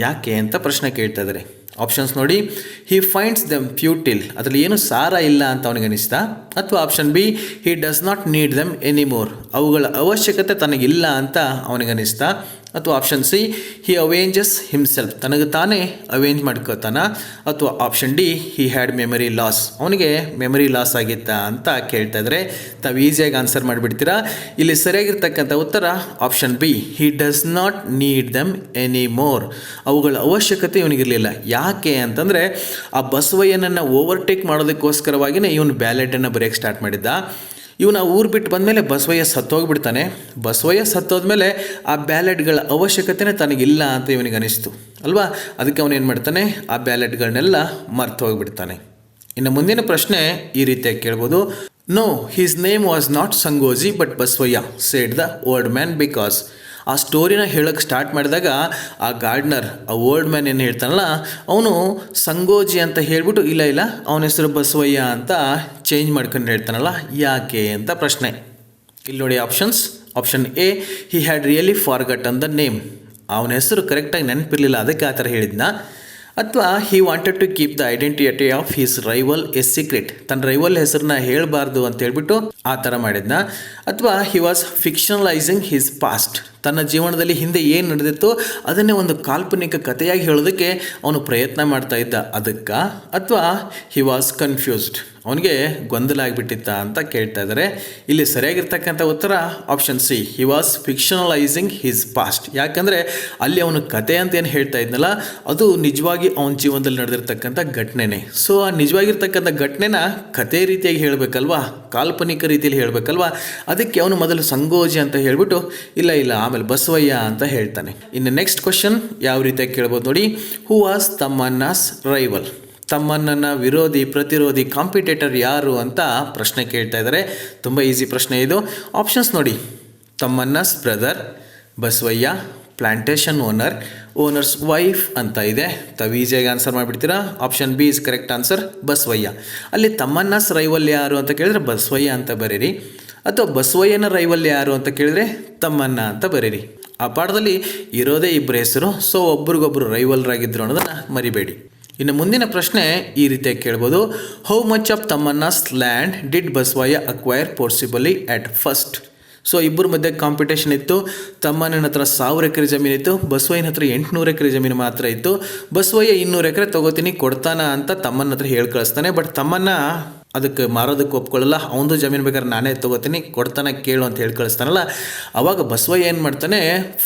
ಯಾಕೆ ಅಂತ ಪ್ರಶ್ನೆ ಕೇಳ್ತಾ ಇದ್ದಾರೆ. ಆಪ್ಷನ್ಸ್ ನೋಡಿ. ಹಿ ಫೈಂಡ್ಸ್ ದೆಮ್ ಫ್ಯೂಟಿಲ್, ಅದರಲ್ಲಿ ಏನು ಸಾರ ಇಲ್ಲ ಅಂತ ಅವನಿಗೆ ಅನಿಸ್ತಾ. ಅಥವಾ option B, he does not need them anymore, ಅವುಗಳ ಅವಶ್ಯಕತೆ ತನಗಿಲ್ಲ ಅಂತ ಅವನಿಗೆ ಅನಿಸ್ತಾ. ಅಥವಾ ಆಪ್ಷನ್ ಸಿ, ಹಿ ಅವೇಂಜಸ್ ಹಿಮ್ಸೆಲ್ಫ್, ತನಗೆ ತಾನೇ ಅವೇಂಜ್ ಮಾಡ್ಕೋತಾನ. ಅಥವಾ option D, he had memory loss, ಅವನಿಗೆ ಮೆಮರಿ ಲಾಸ್ ಆಗಿತ್ತಾ ಅಂತ ಕೇಳ್ತಾ ಇದ್ದಾರೆ. ತಾವು ಈಸಿಯಾಗಿ ಆನ್ಸರ್ ಮಾಡಿಬಿಡ್ತೀರಾ. ಇಲ್ಲಿ ಸರಿಯಾಗಿರ್ತಕ್ಕಂಥ ಉತ್ತರ option B, he does not need them any more, ಅವುಗಳ ಅವಶ್ಯಕತೆ ಇವನಿಗಿರಲಿಲ್ಲ. ಯಾಕೆ ಅಂತಂದರೆ ಆ ಬಸವಯ್ಯನನ್ನು ಓವರ್ಟೇಕ್ ಮಾಡೋದಕ್ಕೋಸ್ಕರವಾಗಿಯೇ ಇವನು ಬ್ಯಾಲೆಟನ್ನು ಬರೆಯೋಕ್ಕೆ ಸ್ಟಾರ್ಟ್ ಮಾಡಿದ್ದ. ಇವನು ಊರು ಬಿಟ್ಟು ಬಂದಮೇಲೆ ಬಸವಯ್ಯ ಸತ್ತೋಗ್ಬಿಡ್ತಾನೆ. ಬಸವಯ್ಯ ಸತ್ತೋದ್ಮೇಲೆ ಆ ಬ್ಯಾಲೆಟ್ಗಳ ಅವಶ್ಯಕತೆನೇ ತನಗಿಲ್ಲ ಅಂತ ಇವನಿಗೆ ಅನಿಸ್ತು ಅಲ್ವಾ. ಅದಕ್ಕೆ ಅವನು ಏನು ಮಾಡ್ತಾನೆ, ಆ ಬ್ಯಾಲೆಟ್ಗಳನ್ನೆಲ್ಲ ಮರ್ತು ಹೋಗಿಬಿಡ್ತಾನೆ. ಇನ್ನು ಮುಂದಿನ ಪ್ರಶ್ನೆ ಈ ರೀತಿಯಾಗಿ ಕೇಳ್ಬೋದು. No, his name was not Sangoji but Basavayya said the old man because. ಆ ಸ್ಟೋರಿನ ಹೇಳೋಕ್ಕೆ ಸ್ಟಾರ್ಟ್ ಮಾಡಿದಾಗ ಆ ಗಾರ್ಡ್ನರ್, ಆ ಓಲ್ಡ್ ಮ್ಯಾನ್ ಏನು ಹೇಳ್ತಾನಲ್ಲ, ಅವನು ಸಂಗೋಜಿ ಅಂತ ಹೇಳಿಬಿಟ್ಟು ಇಲ್ಲ ಅವನ ಹೆಸರು ಬಸವಯ್ಯ ಅಂತ ಚೇಂಜ್ ಮಾಡ್ಕೊಂಡು ಹೇಳ್ತಾನಲ್ಲ, ಯಾಕೆ ಅಂತ ಪ್ರಶ್ನೆ. ಇಲ್ಲಿ ನೋಡಿ options. Option A, he had really forgotten the name, ಅವನ ಹೆಸರು ಕರೆಕ್ಟಾಗಿ ನೆನಪಿರಲಿಲ್ಲ ಅದಕ್ಕೆ ಆ ಥರ ಹೇಳಿದ್ನ. ಅಥವಾ he wanted to keep the identity of his rival a secret, ತನ್ನ ರೈವಲ್ ಹೆಸರನ್ನ ಹೇಳಬಾರ್ದು ಅಂತ ಹೇಳ್ಬಿಟ್ಟು ಆ ಥರ ಮಾಡಿದ್ನ. ಅಥವಾ he was fictionalising his past, ತನ್ನ ಜೀವನದಲ್ಲಿ ಹಿಂದೆ ಏನು ನಡೆದಿತ್ತು ಅದನ್ನೇ ಒಂದು ಕಾಲ್ಪನಿಕ ಕಥೆಯಾಗಿ ಹೇಳೋದಕ್ಕೆ ಅವನು ಪ್ರಯತ್ನ ಮಾಡ್ತಾ ಇದ್ದ ಅದಕ್ಕೆ. ಅಥವಾ ಹಿ ವಾಸ್ ಕನ್ಫ್ಯೂಸ್ಡ್, ಅವನಿಗೆ ಗೊಂದಲ ಆಗಿಬಿಟ್ಟಿತ್ತ ಅಂತ ಕೇಳ್ತಾ ಇದ್ದಾರೆ. ಇಲ್ಲಿ ಸರಿಯಾಗಿರ್ತಕ್ಕಂಥ ಉತ್ತರ option C, he was fictionalising his past. ಯಾಕಂದರೆ ಅಲ್ಲಿ ಅವನು ಕತೆ ಅಂತ ಏನು ಹೇಳ್ತಾ ಇದ್ನಲ್ಲ, ಅದು ನಿಜವಾಗಿ ಅವನ ಜೀವನದಲ್ಲಿ ನಡೆದಿರ್ತಕ್ಕಂಥ ಘಟನೆನೇ. ಸೊ ಆ ನಿಜವಾಗಿರ್ತಕ್ಕಂಥ ಘಟನೆನ ಕತೆ ರೀತಿಯಾಗಿ ಹೇಳಬೇಕಲ್ವಾ, ಕಾಲ್ಪನಿಕ ರೀತಿಯಲ್ಲಿ ಹೇಳಬೇಕಲ್ವಾ. ಅದಕ್ಕೆ ಅವನು ಮೊದಲು ಸಂಗೋಜಿ ಅಂತ ಹೇಳಿಬಿಟ್ಟು ಇಲ್ಲ ಆಮೇಲೆ ಬಸವಯ್ಯ ಅಂತ ಹೇಳ್ತಾನೆ. ಇನ್ನು ನೆಕ್ಸ್ಟ್ ಕ್ವಶನ್ ಯಾವ ರೀತಿಯಾಗಿ ಕೇಳ್ಬೋದು ನೋಡಿ. ಹೂ ವಾಸ್ ತಮ್ಮಣ್ಣಾಸ್ ರೈವಲ್, ತಮ್ಮಣ್ಣನ ವಿರೋಧಿ, ಪ್ರತಿರೋಧಿ, ಕಾಂಪಿಟೇಟರ್ ಯಾರು ಅಂತ ಪ್ರಶ್ನೆ ಕೇಳ್ತಾ ಇದ್ದಾರೆ. ತುಂಬ ಈಸಿ ಪ್ರಶ್ನೆ ಇದು. ಆಪ್ಷನ್ಸ್ ನೋಡಿ. Tammanna's brother, Basavayya, plantation owner's wife ಅಂತ ಇದೆ. ತಾವು ಈಸಿಯಾಗಿ ಆನ್ಸರ್ ಮಾಡಿಬಿಡ್ತೀರಾ. Option B is correct answer, Basavayya. ಅಲ್ಲಿ ತಮ್ಮಣ್ಣಸ್ ರೈವಲ್ ಯಾರು ಅಂತ ಕೇಳಿದ್ರೆ ಬಸವಯ್ಯ ಅಂತ ಬರೀರಿ. ಅಥವಾ ಬಸವಯ್ಯನ ರೈವಲ್ ಯಾರು ಅಂತ ಕೇಳಿದ್ರೆ ತಮ್ಮಣ್ಣ ಅಂತ ಬರೀರಿ. ಆ ಪಾಠದಲ್ಲಿ ಇರೋದೇ ಇಬ್ಬರ ಹೆಸರು, ಸೊ ಒಬ್ರಿಗೊಬ್ರು ರೈವಲ್ರಾಗಿದ್ದರು ಅನ್ನೋದನ್ನು ಮರಿಬೇಡಿ. ಇನ್ನು ಮುಂದಿನ ಪ್ರಶ್ನೆ ಈ ರೀತಿಯಾಗಿ ಕೇಳ್ಬೋದು. How much of Tammanna's land did Basavayya acquire forcibly at first. So ಇಬ್ಬರ ಮಧ್ಯೆ ಕಾಂಪಿಟೇಷನ್ ಇತ್ತು. ತಮ್ಮಣ್ಣನ ಹತ್ರ 1000 ಎಕರೆ ಜಮೀನಿತ್ತು, ಬಸವಯ್ಯನ ಹತ್ರ 800 ಎಕರೆ ಜಮೀನು ಮಾತ್ರ ಇತ್ತು. ಬಸವಯ್ಯ 200 ಎಕರೆ ತೊಗೋತೀನಿ ಕೊಡ್ತಾನ ಅಂತ ತಮ್ಮನ ಹತ್ರ ಹೇಳಿ ಕಳಿಸ್ತಾನೆ. ಬಟ್ ತಮ್ಮನ್ನ ಅದಕ್ಕೆ ಮಾರೋದಕ್ಕೆ ಒಪ್ಕೊಳ್ಳಲ್ಲ. ಅವನದು ಜಮೀನು ಬೇಕಾದ್ರೆ ನಾನೇ ತೊಗೋತೀನಿ ಕೊಡ್ತಾನೆ ಕೇಳು ಅಂತ ಹೇಳಿ ಕಳಿಸ್ತಾನಲ್ಲ. ಆವಾಗ ಬಸವಯ್ಯ ಏನು ಮಾಡ್ತಾನೆ,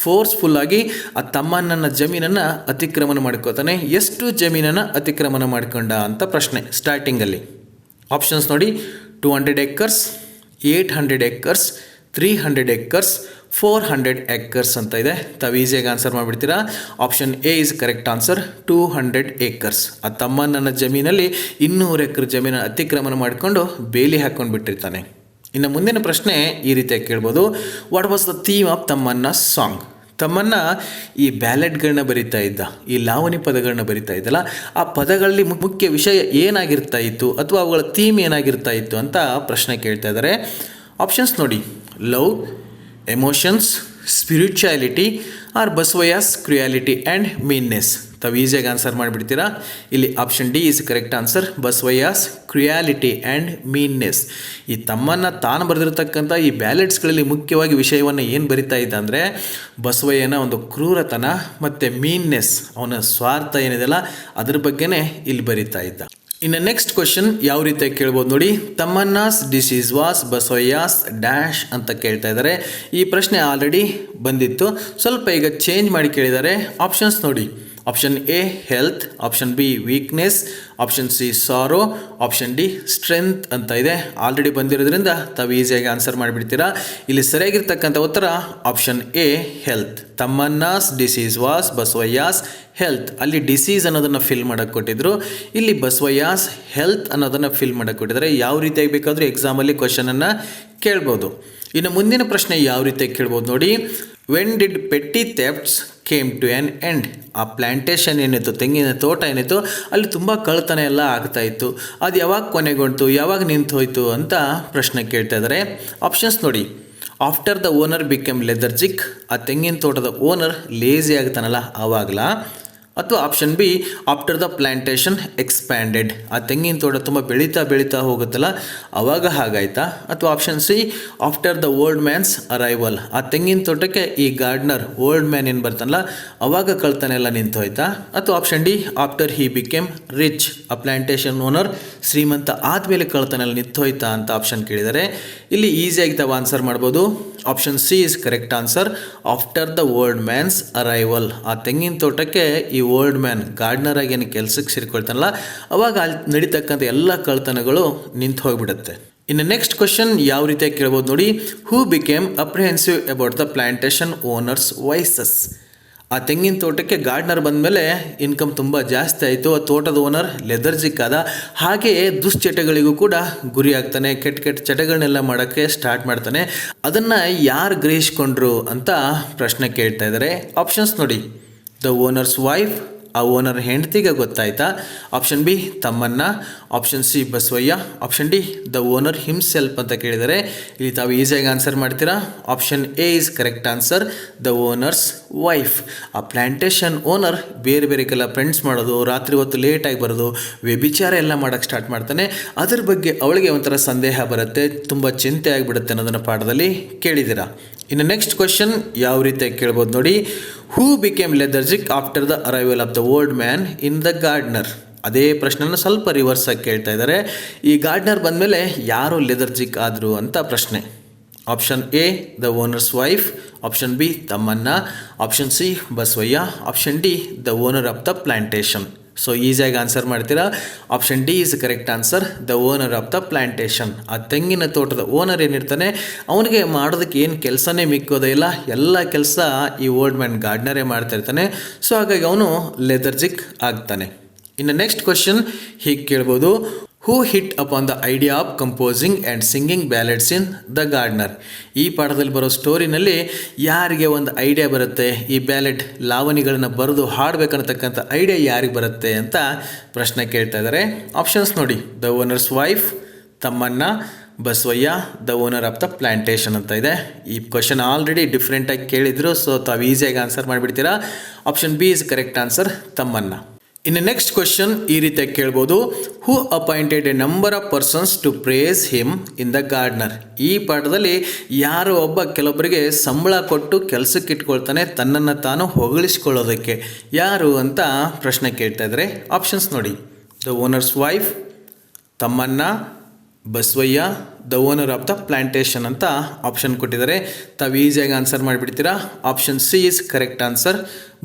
ಫೋರ್ಸ್ಫುಲ್ಲಾಗಿ ಆ ತಮ್ಮಣ್ಣನ ಜಮೀನನ್ನು ಅತಿಕ್ರಮಣ ಮಾಡ್ಕೋತಾನೆ. ಎಷ್ಟು ಜಮೀನನ್ನು ಅತಿಕ್ರಮಣ ಮಾಡ್ಕೊಂಡ ಅಂತ ಪ್ರಶ್ನೆ ಸ್ಟಾರ್ಟಿಂಗಲ್ಲಿ. ಆಪ್ಷನ್ಸ್ ನೋಡಿ. 200 ಎಕರ್ಸ್, 800 ಎಕರ್ಸ್, 300 ಎಕರ್ಸ್, 400 ಎಕರ್ಸ್ ಅಂತ ಇದೆ. ತಾವು ಈಸಿಯಾಗಿ ಆನ್ಸರ್ ಮಾಡಿಬಿಡ್ತೀರಾ. Option A is correct answer, 200 acres. ಆ ತಮ್ಮಣ್ಣನ ಜಮೀನಲ್ಲಿ 200 ಎಕರೆ ಜಮೀನು ಅತಿಕ್ರಮಣ ಮಾಡಿಕೊಂಡು ಬೇಲಿ ಹಾಕ್ಕೊಂಡು ಬಿಟ್ಟಿರ್ತಾನೆ. ಇನ್ನು ಮುಂದಿನ ಪ್ರಶ್ನೆ ಈ ರೀತಿಯಾಗಿ ಕೇಳ್ಬೋದು. What was the theme of Thammanna song. Thammanna ಈ ಬ್ಯಾಲೆಟ್ಗಳನ್ನ ಬರಿತಾ ಇದ್ದ, ಈ ಲಾವಣಿ ಪದಗಳನ್ನ ಬರಿತಾ ಇದ್ದಲ್ಲ, ಆ ಪದಗಳಲ್ಲಿ ಮುಖ್ಯ ವಿಷಯ ಏನಾಗಿರ್ತಾ ಇತ್ತು ಅಥವಾ ಅವುಗಳ ಥೀಮ್ ಏನಾಗಿರ್ತಾ ಇತ್ತು ಅಂತ ಪ್ರಶ್ನೆ ಕೇಳ್ತಾ ಇದ್ದಾರೆ. ಆಪ್ಷನ್ಸ್ ನೋಡಿ. Love, emotions, spirituality or Basavayya's cruelty and meanness. ತಾವು ಈಸಿಯಾಗಿ ಆನ್ಸರ್ ಮಾಡಿಬಿಡ್ತೀರಾ. ಇಲ್ಲಿ option D is correct answer, Basavayya's cruelty and meanness. ಈ ತಮ್ಮನ್ನು ತಾನು ಬರೆದಿರ್ತಕ್ಕಂಥ ಈ ಬ್ಯಾಲೆಟ್ಸ್ಗಳಲ್ಲಿ ಮುಖ್ಯವಾಗಿ ವಿಷಯವನ್ನು ಏನು ಬರಿತಾ ಇದ್ದ ಅಂದರೆ ಬಸವಯ್ಯನ ಒಂದು ಕ್ರೂರತನ ಮತ್ತು ಮೀನ್ನೆಸ್, ಅವನ ಸ್ವಾರ್ಥ ಏನಿದೆಲ್ಲ ಅದ್ರ ಬಗ್ಗೆನೇ ಇಲ್ಲಿ ಬರಿತಾ ಇದ್ದ. ಇನ್ನು ನೆಕ್ಸ್ಟ್ ಕ್ವಶನ್ ಯಾವ ರೀತಿಯಾಗಿ ಕೇಳ್ಬೋದು ನೋಡಿ. ತಮ್ಮಣ್ಣಾಸ್ ಡಿಸೀಸ್ ವಾಸ್ ಬಸವಯ್ಯಾಸ್ ಡ್ಯಾಶ್ ಅಂತ ಕೇಳ್ತಾ ಇದ್ದಾರೆ. ಈ ಪ್ರಶ್ನೆ ಆಲ್ರೆಡಿ ಬಂದಿತ್ತು, ಸ್ವಲ್ಪ ಈಗ ಚೇಂಜ್ ಮಾಡಿ ಕೇಳಿದ್ದಾರೆ. ಆಪ್ಷನ್ಸ್ ನೋಡಿ. Option A health, option B weakness, option C sorrow, option D strength ಅಂತ ಇದೆ. ಆಲ್ರೆಡಿ ಬಂದಿರೋದ್ರಿಂದ ತಾವು ಈಸಿಯಾಗಿ ಆನ್ಸರ್ ಮಾಡಿಬಿಡ್ತೀರಾ. ಇಲ್ಲಿ ಸರಿಯಾಗಿರ್ತಕ್ಕಂಥ ಉತ್ತರ option A health. Tammanna's disease was Basavayya's health. ಅಲ್ಲಿ ಡಿಸೀಸ್ ಅನ್ನೋದನ್ನು ಫಿಲ್ ಮಾಡೋಕ್ಕೆ ಕೊಟ್ಟಿದ್ರು, ಇಲ್ಲಿ ಬಸವಯ್ಯಾಸ್ ಹೆಲ್ತ್ ಅನ್ನೋದನ್ನು ಫಿಲ್ ಮಾಡೋಕ್ಕೆ ಕೊಟ್ಟಿದ್ದಾರೆ. ಯಾವ ರೀತಿಯಾಗಿ ಬೇಕಾದರೂ ಎಕ್ಸಾಮಲ್ಲಿ ಕ್ವಶನನ್ನು ಕೇಳ್ಬೋದು. ಇನ್ನು ಮುಂದಿನ ಪ್ರಶ್ನೆ ಯಾವ ರೀತಿಯಾಗಿ ಕೇಳ್ಬೋದು ನೋಡಿ. When did petty thefts came to an end? ಆ ಪ್ಲ್ಯಾಂಟೇಷನ್ ಏನಿತ್ತು, ತೆಂಗಿನ ತೋಟ ಏನಿತ್ತು, ಅಲ್ಲಿ ತುಂಬ ಕಳ್ತನ ಎಲ್ಲ ಆಗ್ತಾಯಿತ್ತು. ಅದು ಯಾವಾಗ ಕೊನೆಗೊಂಡು, ಯಾವಾಗ ನಿಂತು ಹೋಯಿತು ಅಂತ ಪ್ರಶ್ನೆ ಕೇಳ್ತಾ ಇದ್ದಾರೆ. ಆಪ್ಷನ್ಸ್ ನೋಡಿ. After the owner become lethargic, ಆ ತೆಂಗಿನ ತೋಟದ ಓನರ್ ಲೇಜಿ ಆಗ್ತಾನಲ್ಲ ಆವಾಗಲ, ಅಥವಾ option B after the plantation expanded, ಆ ತೆಂಗಿನ ತೋಟ ತುಂಬ ಬೆಳೀತಾ ಹೋಗುತ್ತಲ್ಲ ಆವಾಗ ಹಾಗಾಯ್ತಾ, ಅಥವಾ option C after the old man's arrival, ಆ ತೆಂಗಿನ ತೋಟಕ್ಕೆ ಈ ಗಾರ್ಡ್ನರ್ ಓಲ್ಡ್ ಮ್ಯಾನ್ ಏನು ಬರ್ತಾನಲ್ಲ ಅವಾಗ ಕಳ್ತನ ಎಲ್ಲ ನಿಂತು ಹೋಯ್ತಾ, ಅಥವಾ ಆಪ್ಷನ್ ಡಿ ಆಫ್ಟರ್ ಹಿ ಬಿಕೇಮ್ ರಿಚ್, ಆ ಪ್ಲ್ಯಾಂಟೇಷನ್ ಓನರ್ ಶ್ರೀಮಂತ ಆದಮೇಲೆ ಕಳ್ತನ ಎಲ್ಲ ನಿಂತು ಹೋಯ್ತಾ ಅಂತ ಆಪ್ಷನ್ ಕೇಳಿದ್ದಾರೆ. ಇಲ್ಲಿ ಈಸಿಯಾಗಿ ತಾವು ಆನ್ಸರ್ ಮಾಡ್ಬೋದು. Option C is correct answer. After the old man's arrival, ಆ ತೆಂಗಿನ ತೋಟಕ್ಕೆ ಈ ಓಲ್ಡ್ ಮ್ಯಾನ್ ಗಾರ್ಡ್ನರ್ ಆಗಿ ಏನು ಕೆಲಸಕ್ಕೆ ಸೇರಿಕೊಳ್ತಾನಲ್ಲ ಅವಾಗ ಅಲ್ಲಿ ನಡೀತಕ್ಕಂಥ ಎಲ್ಲ ಕಳ್ತನಗಳು ನಿಂತು ಹೋಗಿಬಿಡುತ್ತೆ. ಇನ್ನು ನೆಕ್ಸ್ಟ್ ಕ್ವಶನ್ ಯಾವ ರೀತಿಯಾಗಿ ಕೇಳ್ಬೋದು ನೋಡಿ. Who became apprehensive about the plantation owner's vices, ಆ ತೆಂಗಿನ ತೋಟಕ್ಕೆ ಗಾರ್ಡ್ನರ್ ಬಂದಮೇಲೆ ಇನ್ಕಮ್ ತುಂಬ ಜಾಸ್ತಿ ಆಯಿತು, ಆ ತೋಟದ ಓನರ್ ಲೆದರ್ಜಿಕ್ ಆದ, ಹಾಗೆಯೇ ದುಶ್ಚಟಗಳಿಗೂ ಕೂಡ ಗುರಿ ಆಗ್ತಾನೆ, ಕೆಟ್ಟ ಚಟಗಳನ್ನೆಲ್ಲ ಮಾಡೋಕ್ಕೆ ಸ್ಟಾರ್ಟ್ ಮಾಡ್ತಾನೆ. ಅದನ್ನು ಯಾರು ಗ್ರಹಿಸ್ಕೊಂಡ್ರು ಅಂತ ಪ್ರಶ್ನೆ ಕೇಳ್ತಾ ಇದ್ದಾರೆ. ಆಪ್ಷನ್ಸ್ ನೋಡಿ. ದ ಓನರ್ಸ್ ವೈಫ್, ಆ ಓನರ್ ಹೆಂಡತಿಗೆ ಗೊತ್ತಾಯ್ತಾ, option B Tammanna, option C Basavayya, option D the owner himself ಅಂತ ಕೇಳಿದರೆ ಇಲ್ಲಿ ತಾವು ಈಸಿಯಾಗಿ ಆನ್ಸರ್ ಮಾಡ್ತೀರಾ. Option A is correct answer. The owner's wife, ಆ ಪ್ಲ್ಯಾಂಟೇಷನ್ ಓನರ್ ಬೇರೆ ಕೆಲ ಫ್ರೆಂಡ್ಸ್ ಮಾಡೋದು, ರಾತ್ರಿ ಹೊತ್ತು ಲೇಟಾಗಿ ಬರೋದು, ವ್ಯಭಿಚಾರ ಎಲ್ಲ ಮಾಡೋಕ್ಕೆ ಸ್ಟಾರ್ಟ್ ಮಾಡ್ತಾನೆ. ಅದ್ರ ಬಗ್ಗೆ ಅವಳಿಗೆ ಒಂಥರ ಸಂದೇಹ ಬರುತ್ತೆ, ತುಂಬ ಚಿಂತೆ ಆಗಿಬಿಡುತ್ತೆ ಅನ್ನೋದನ್ನು ಪಾಠದಲ್ಲಿ ಕೇಳಿದ್ದೀರಾ. ಇನ್ನು ನೆಕ್ಸ್ಟ್ ಕ್ವಶನ್ ಯಾವ ರೀತಿಯಾಗಿ ಕೇಳ್ಬೋದು ನೋಡಿ. Who became lethargic after the arrival of the old man in the gardener? ಅದೇ ಪ್ರಶ್ನೆನ ಸ್ವಲ್ಪ ರಿವರ್ಸ್ ಆಗಿ ಕೇಳ್ತಾ ಇದ್ದಾರೆ. ಈ ಗಾರ್ಡ್ನರ್ ಬಂದಮೇಲೆ ಯಾರು ಲೆದರ್ಜಿಕ್ ಆದರು ಅಂತ ಪ್ರಶ್ನೆ. Option A the owner's wife, option B Tammanna, option C Basavayya, option D the owner of the plantation. So ಈಸಿಯಾಗಿ ಆನ್ಸರ್ ಮಾಡ್ತೀರಾ. Option D is correct answer. The owner of the plantation, ಆ ತೆಂಗಿನ ತೋಟದ ಓನರ್ ಏನಿರ್ತಾನೆ ಅವನಿಗೆ ಮಾಡೋದಕ್ಕೆ ಏನು ಕೆಲಸನೇ ಮಿಕ್ಕೋದೇ ಇಲ್ಲ, ಎಲ್ಲ ಕೆಲಸ ಈ ಓಲ್ಡ್ ಮ್ಯಾನ್ ಗಾರ್ಡ್ನರೇ ಮಾಡ್ತಾ ಇರ್ತಾನೆ. ಸೊ ಹಾಗಾಗಿ ಅವನು ಲೆದರ್ಜಿಕ್ ಆಗ್ತಾನೆ. ಇನ್ನು ನೆಕ್ಸ್ಟ್ ಕ್ವಶನ್ ಹೀಗೆ ಕೇಳ್ಬೋದು. Who hit upon the idea of composing and singing ballads in the gardener? ಈ ಪಾಠದಲ್ಲಿ ಬರೋ ಸ್ಟೋರಿನಲ್ಲಿ ಯಾರಿಗೆ ಒಂದು ಐಡಿಯಾ ಬರುತ್ತೆ, ಈ ಬ್ಯಾಲೆಡ್ ಲಾವಣಿಗಳನ್ನು ಬರೆದು ಹಾಡಬೇಕನ್ನತಕ್ಕಂಥ ಐಡಿಯಾ ಯಾರಿಗೆ ಬರುತ್ತೆ ಅಂತ ಪ್ರಶ್ನೆ ಕೇಳ್ತಾ ಇದ್ದಾರೆ. ಆಪ್ಷನ್ಸ್ ನೋಡಿ. The owner's wife, Tammanna, Basavayya, the owner of the plantation ಅಂತ ಇದೆ. ಈ ಕ್ವಶನ್ ಆಲ್ರೆಡಿ ಡಿಫ್ರೆಂಟಾಗಿ ಕೇಳಿದ್ರು, ಸೊ ತಾವು ಈಸಿಯಾಗಿ ಆನ್ಸರ್ ಮಾಡಿಬಿಡ್ತೀರಾ. Option B is correct answer, Tammanna. ಇನ್ನು ನೆಕ್ಸ್ಟ್ ಕ್ವಶನ್ ಈ ರೀತಿಯಾಗಿ ಕೇಳ್ಬೋದು. Who appointed a number of persons to praise him in the gardener? ಈ ಪಾಠದಲ್ಲಿ ಯಾರೋ ಒಬ್ಬ ಕೆಲವೊಬ್ಬರಿಗೆ ಸಂಬಳ ಕೊಟ್ಟು ಕೆಲಸಕ್ಕೆ ಇಟ್ಕೊಳ್ತಾನೆ ತನ್ನನ್ನು ತಾನು ಹೊಗಳಿಸ್ಕೊಳ್ಳೋದಕ್ಕೆ, ಯಾರು ಅಂತ ಪ್ರಶ್ನೆ ಕೇಳ್ತಾ ಇದ್ದಾರೆ. ಆಪ್ಷನ್ಸ್ ನೋಡಿ. The owner's wife, Tammanna, Basavayya, the owner of the plantation ಅಂತ ಆಪ್ಷನ್ ಕೊಟ್ಟಿದ್ದಾರೆ. ತಾವು ಈಸಿಯಾಗಿ ಆನ್ಸರ್ ಮಾಡಿಬಿಡ್ತೀರಾ. Option C is correct answer,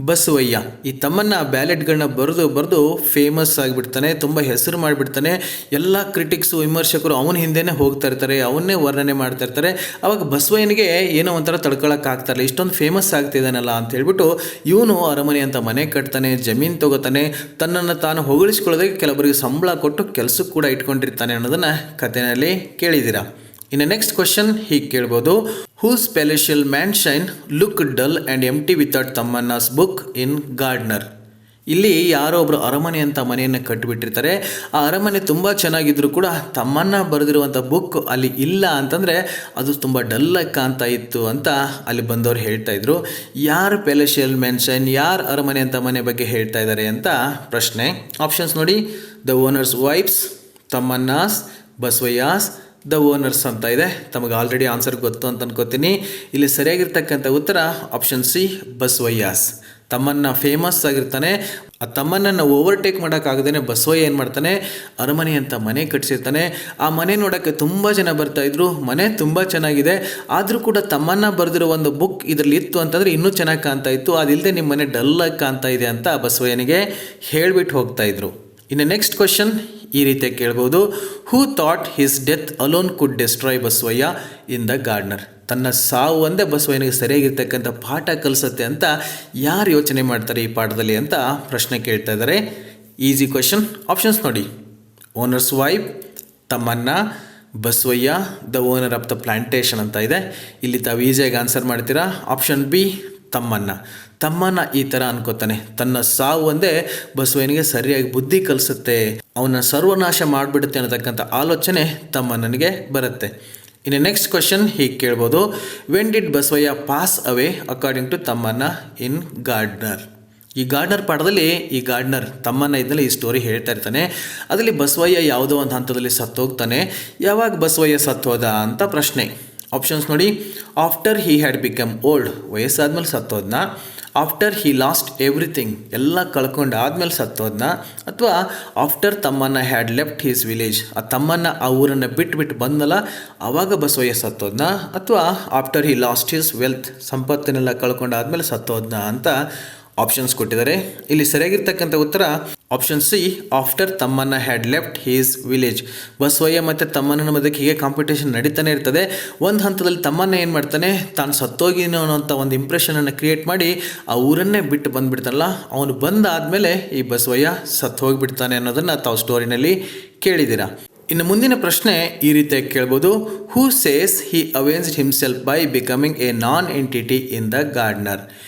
Basavayya. ಈ ತಮ್ಮನ್ನ ಬ್ಯಾಲೆಟ್ಗಳನ್ನ ಬರೆದು ಫೇಮಸ್ ಆಗಿಬಿಡ್ತಾನೆ, ತುಂಬ ಹೆಸರು ಮಾಡಿಬಿಡ್ತಾನೆ. ಎಲ್ಲ ಕ್ರಿಟಿಕ್ಸು, ವಿಮರ್ಶಕರು ಅವನ ಹಿಂದೆನೇ ಹೋಗ್ತಾ ಇರ್ತಾರೆ, ಅವನ್ನೇ ವರ್ಣನೆ ಮಾಡ್ತಾ ಇರ್ತಾರೆ. ಅವಾಗ ಬಸವಯ್ಯನಿಗೆ ಏನೋ ಒಂಥರ ತಡ್ಕೊಳಕ್ಕಾಗ್ತಾಯಿಲ್ಲ, ಇಷ್ಟೊಂದು ಫೇಮಸ್ ಆಗ್ತಿದ್ದಾನಲ್ಲ ಅಂತ ಹೇಳ್ಬಿಟ್ಟು ಇವನು ಅರಮನೆ ಅಂತ ಮನೆ ಕಟ್ತಾನೆ, ಜಮೀನು ತೊಗೋತಾನೆ, ತನ್ನನ್ನು ತಾನು ಹೊಗಳಿಸ್ಕೊಳ್ಳೋದಕ್ಕೆ ಕೆಲವರಿಗೆ ಸಂಬಳ ಕೊಟ್ಟು ಕೆಲಸಕ್ಕೆ ಕೂಡ ಇಟ್ಕೊಂಡಿರ್ತಾನೆ ಅನ್ನೋದನ್ನು ಕಥೆಯಲ್ಲಿ ಕೇಳಿದ್ದೀರಾ. ಇನ್ನು ನೆಕ್ಸ್ಟ್ ಕ್ವಶನ್ ಹೀಗೆ ಕೇಳ್ಬೋದು. Whose palatial mansion look dull and empty without Tammanna's book in gardener? ಇಲ್ಲಿ ಯಾರೋ ಒಬ್ಬರು ಅರಮನೆ ಅಂತ ಮನೆಯನ್ನು ಕಟ್ಟಿಬಿಟ್ಟಿರ್ತಾರೆ. ಆ ಅರಮನೆ ತುಂಬ ಚೆನ್ನಾಗಿದ್ರು ಕೂಡ ತಮ್ಮನ್ನ ಬರೆದಿರುವಂಥ ಬುಕ್ ಅಲ್ಲಿ ಇಲ್ಲ ಅಂತಂದರೆ ಅದು ತುಂಬ ಡಲ್ಲಾಗಿ ಕಾಣ್ತಾ ಇತ್ತು ಅಂತ ಅಲ್ಲಿ ಬಂದವರು ಹೇಳ್ತಾ ಇದ್ರು. ಯಾರು ಪ್ಯಾಲೇಷಿಯಲ್ ಮ್ಯಾನ್ಷನ್, ಯಾರು ಅರಮನೆ ಅಂತ ಮನೆ ಬಗ್ಗೆ ಹೇಳ್ತಾ ಇದ್ದಾರೆ ಅಂತ ಪ್ರಶ್ನೆ. ಆಪ್ಷನ್ಸ್ ನೋಡಿ. The owner's wife's, Tammanna's, Basavayya's, the owners ಅಂತ ಇದೆ. ತಮಗೆ ಆಲ್ರೆಡಿ ಆನ್ಸರ್ ಗೊತ್ತು ಅಂತ ಅನ್ಕೋತೀನಿ. ಇಲ್ಲಿ ಸರಿಯಾಗಿರ್ತಕ್ಕಂಥ ಉತ್ತರ ಆಪ್ಷನ್ ಸಿ, ಬಸವಯ್ಯಾಸ್. ತಮ್ಮನ್ನ ಫೇಮಸ್ ಆಗಿರ್ತಾನೆ. ಆ ತಮ್ಮನನ್ನು ಓವರ್ಟೇಕ್ ಮಾಡೋಕ್ಕಾಗದೇ ಬಸವಯ್ಯ ಏನು ಮಾಡ್ತಾನೆ, ಅರಮನೆ ಅಂತ ಮನೆ ಕಟ್ಟಿಸಿರ್ತಾನೆ. ಆ ಮನೆ ನೋಡೋಕ್ಕೆ ತುಂಬ ಜನ ಬರ್ತಾಯಿದ್ರು. ಮನೆ ತುಂಬ ಚೆನ್ನಾಗಿದೆ, ಆದರೂ ಕೂಡ ತಮ್ಮನ್ನ ಬರೆದಿರೋ ಒಂದು ಬುಕ್ ಇದರಲ್ಲಿ ಇತ್ತು ಅಂತಂದರೆ ಇನ್ನೂ ಚೆನ್ನಾಗಿ ಕಾಣ್ತಾ ಇತ್ತು. ಅದಿಲ್ಲದೆ ನಿಮ್ಮ ಮನೆ ಡಲ್ಲಾಗಿ ಕಾಣ್ತಾ ಇದೆ ಅಂತ ಬಸವಯ್ಯನಿಗೆ ಹೇಳಿಬಿಟ್ಟು ಹೋಗ್ತಾಯಿದ್ರು. ಇನ್ನು ನೆಕ್ಸ್ಟ್ ಕ್ವಶನ್ ಈ ರೀತಿ ಕೇಳ್ಬೋದು. Who thought his death alone could destroy Basavayya in the gardener. ತನ್ನ ಸಾವು ಒಂದೇ ಬಸವಯ್ಯನಿಗೆ ಸರಿಯಾಗಿರ್ತಕ್ಕಂಥ ಪಾಠ ಕಲಿಸುತ್ತೆ ಅಂತ ಯಾರು ಯೋಚನೆ ಮಾಡ್ತಾರೆ ಈ ಪಾಠದಲ್ಲಿ ಅಂತ ಪ್ರಶ್ನೆ ಕೇಳ್ತಾ ಇದ್ದಾರೆ. Easy question. ಆಪ್ಷನ್ಸ್ ನೋಡಿ. Owners wife, Tammanna, Basavayya, the owner of the plantation ಅಂತ ಇದೆ. ಇಲ್ಲಿ ತಾವು ಈಸಿಯಾಗಿ ಆನ್ಸರ್ ಮಾಡ್ತೀರಾ. ಆಪ್ಷನ್ ಬಿ ತಮ್ಮನ್ನ ಈ ಥರ ಅನ್ಕೋತಾನೆ, ತನ್ನ ಸಾವು ಒಂದೇ ಬಸವಯ್ಯನಿಗೆ ಸರಿಯಾಗಿ ಬುದ್ಧಿ ಕಲಿಸುತ್ತೆ, ಅವನ ಸರ್ವನಾಶ ಮಾಡಿಬಿಡುತ್ತೆ ಅನ್ನತಕ್ಕಂಥ ಆಲೋಚನೆ ತಮ್ಮನಿಗೆ ಬರುತ್ತೆ. ಇನ್ನು ನೆಕ್ಸ್ಟ್ ಕ್ವಶನ್ ಹೀಗೆ ಕೇಳ್ಬೋದು. When did Basavayya pass away according to Thammanna in Gardner. ಈ ಗಾರ್ಡ್ನರ್ ಪಾಠದಲ್ಲಿ ಈ ಗಾರ್ಡ್ನರ್ ತಮ್ಮನ್ನ ಇದ್ದಲ್ಲಿ ಈ ಸ್ಟೋರಿ ಹೇಳ್ತಾ ಇರ್ತಾನೆ. ಅದರಲ್ಲಿ ಬಸವಯ್ಯ ಯಾವುದೋ ಒಂದು ಹಂತದಲ್ಲಿ ಸತ್ತೋಗ್ತಾನೆ. ಯಾವಾಗ ಬಸವಯ್ಯ ಸತ್ತೋದ ಅಂತ ಪ್ರಶ್ನೆ. ಆಪ್ಷನ್ಸ್ ನೋಡಿ. After he had become old, ವಯಸ್ಸಾದ್ಮೇಲೆ ಸತ್ತೋದ್ನ. ಆಫ್ಟರ್ ಹಿ ಲಾಸ್ಟ್ ಎವ್ರಿಥಿಂಗ್, ಎಲ್ಲ ಕಳ್ಕೊಂಡು ಆದಮೇಲೆ ಸತ್ತೋದ್ನ. ಅಥವಾ after Tammanna had left his village, ಆ ತಮ್ಮನ್ನ ಆ ಊರನ್ನು ಬಿಟ್ಟು ಬಂದಲ್ಲ ಆವಾಗ ಬಸವಯ್ಯ ಸತ್ತೋದ್ನ. ಅಥವಾ after he lost his wealth, ಸಂಪತ್ತನ್ನೆಲ್ಲ ಕಳ್ಕೊಂಡು ಆದಮೇಲೆ ಸತ್ತೋದ್ನ ಅಂತ ಆಪ್ಷನ್ಸ್ ಕೊಟ್ಟಿದ್ದಾರೆ. ಇಲ್ಲಿ ಸರಿಯಾಗಿರ್ತಕ್ಕಂಥ ಉತ್ತರ option C, after Tammanna had left his village. Basavayya ಮತ್ತು ತಮ್ಮನ ಮಧ್ಯಕ್ಕೆ ಹೀಗೆ ಕಾಂಪಿಟೇಷನ್ ನಡೀತಾನೆ ಇರ್ತದೆ. ಒಂದು ಹಂತದಲ್ಲಿ ತಮ್ಮನ್ನ ಏನು ಮಾಡ್ತಾನೆ, ತಾನು ಸತ್ತೋಗಿನೋ ಅನ್ನೋಂಥ ಒಂದು ಇಂಪ್ರೆಷನನ್ನು ಕ್ರಿಯೇಟ್ ಮಾಡಿ ಆ ಊರನ್ನೇ ಬಿಟ್ಟು ಬಂದುಬಿಡ್ತಾನಲ್ಲ, ಅವನು ಬಂದಾದಮೇಲೆ ಈ ಬಸವಯ್ಯ ಸತ್ತು ಹೋಗಿಬಿಡ್ತಾನೆ ಅನ್ನೋದನ್ನು ತಾವು ಸ್ಟೋರಿನಲ್ಲಿ ಕೇಳಿದ್ದೀರಾ. ಇನ್ನು ಮುಂದಿನ ಪ್ರಶ್ನೆ ಈ ರೀತಿಯಾಗಿ ಕೇಳ್ಬೋದು. Who says he avenged himself by becoming a non entity in the gardener.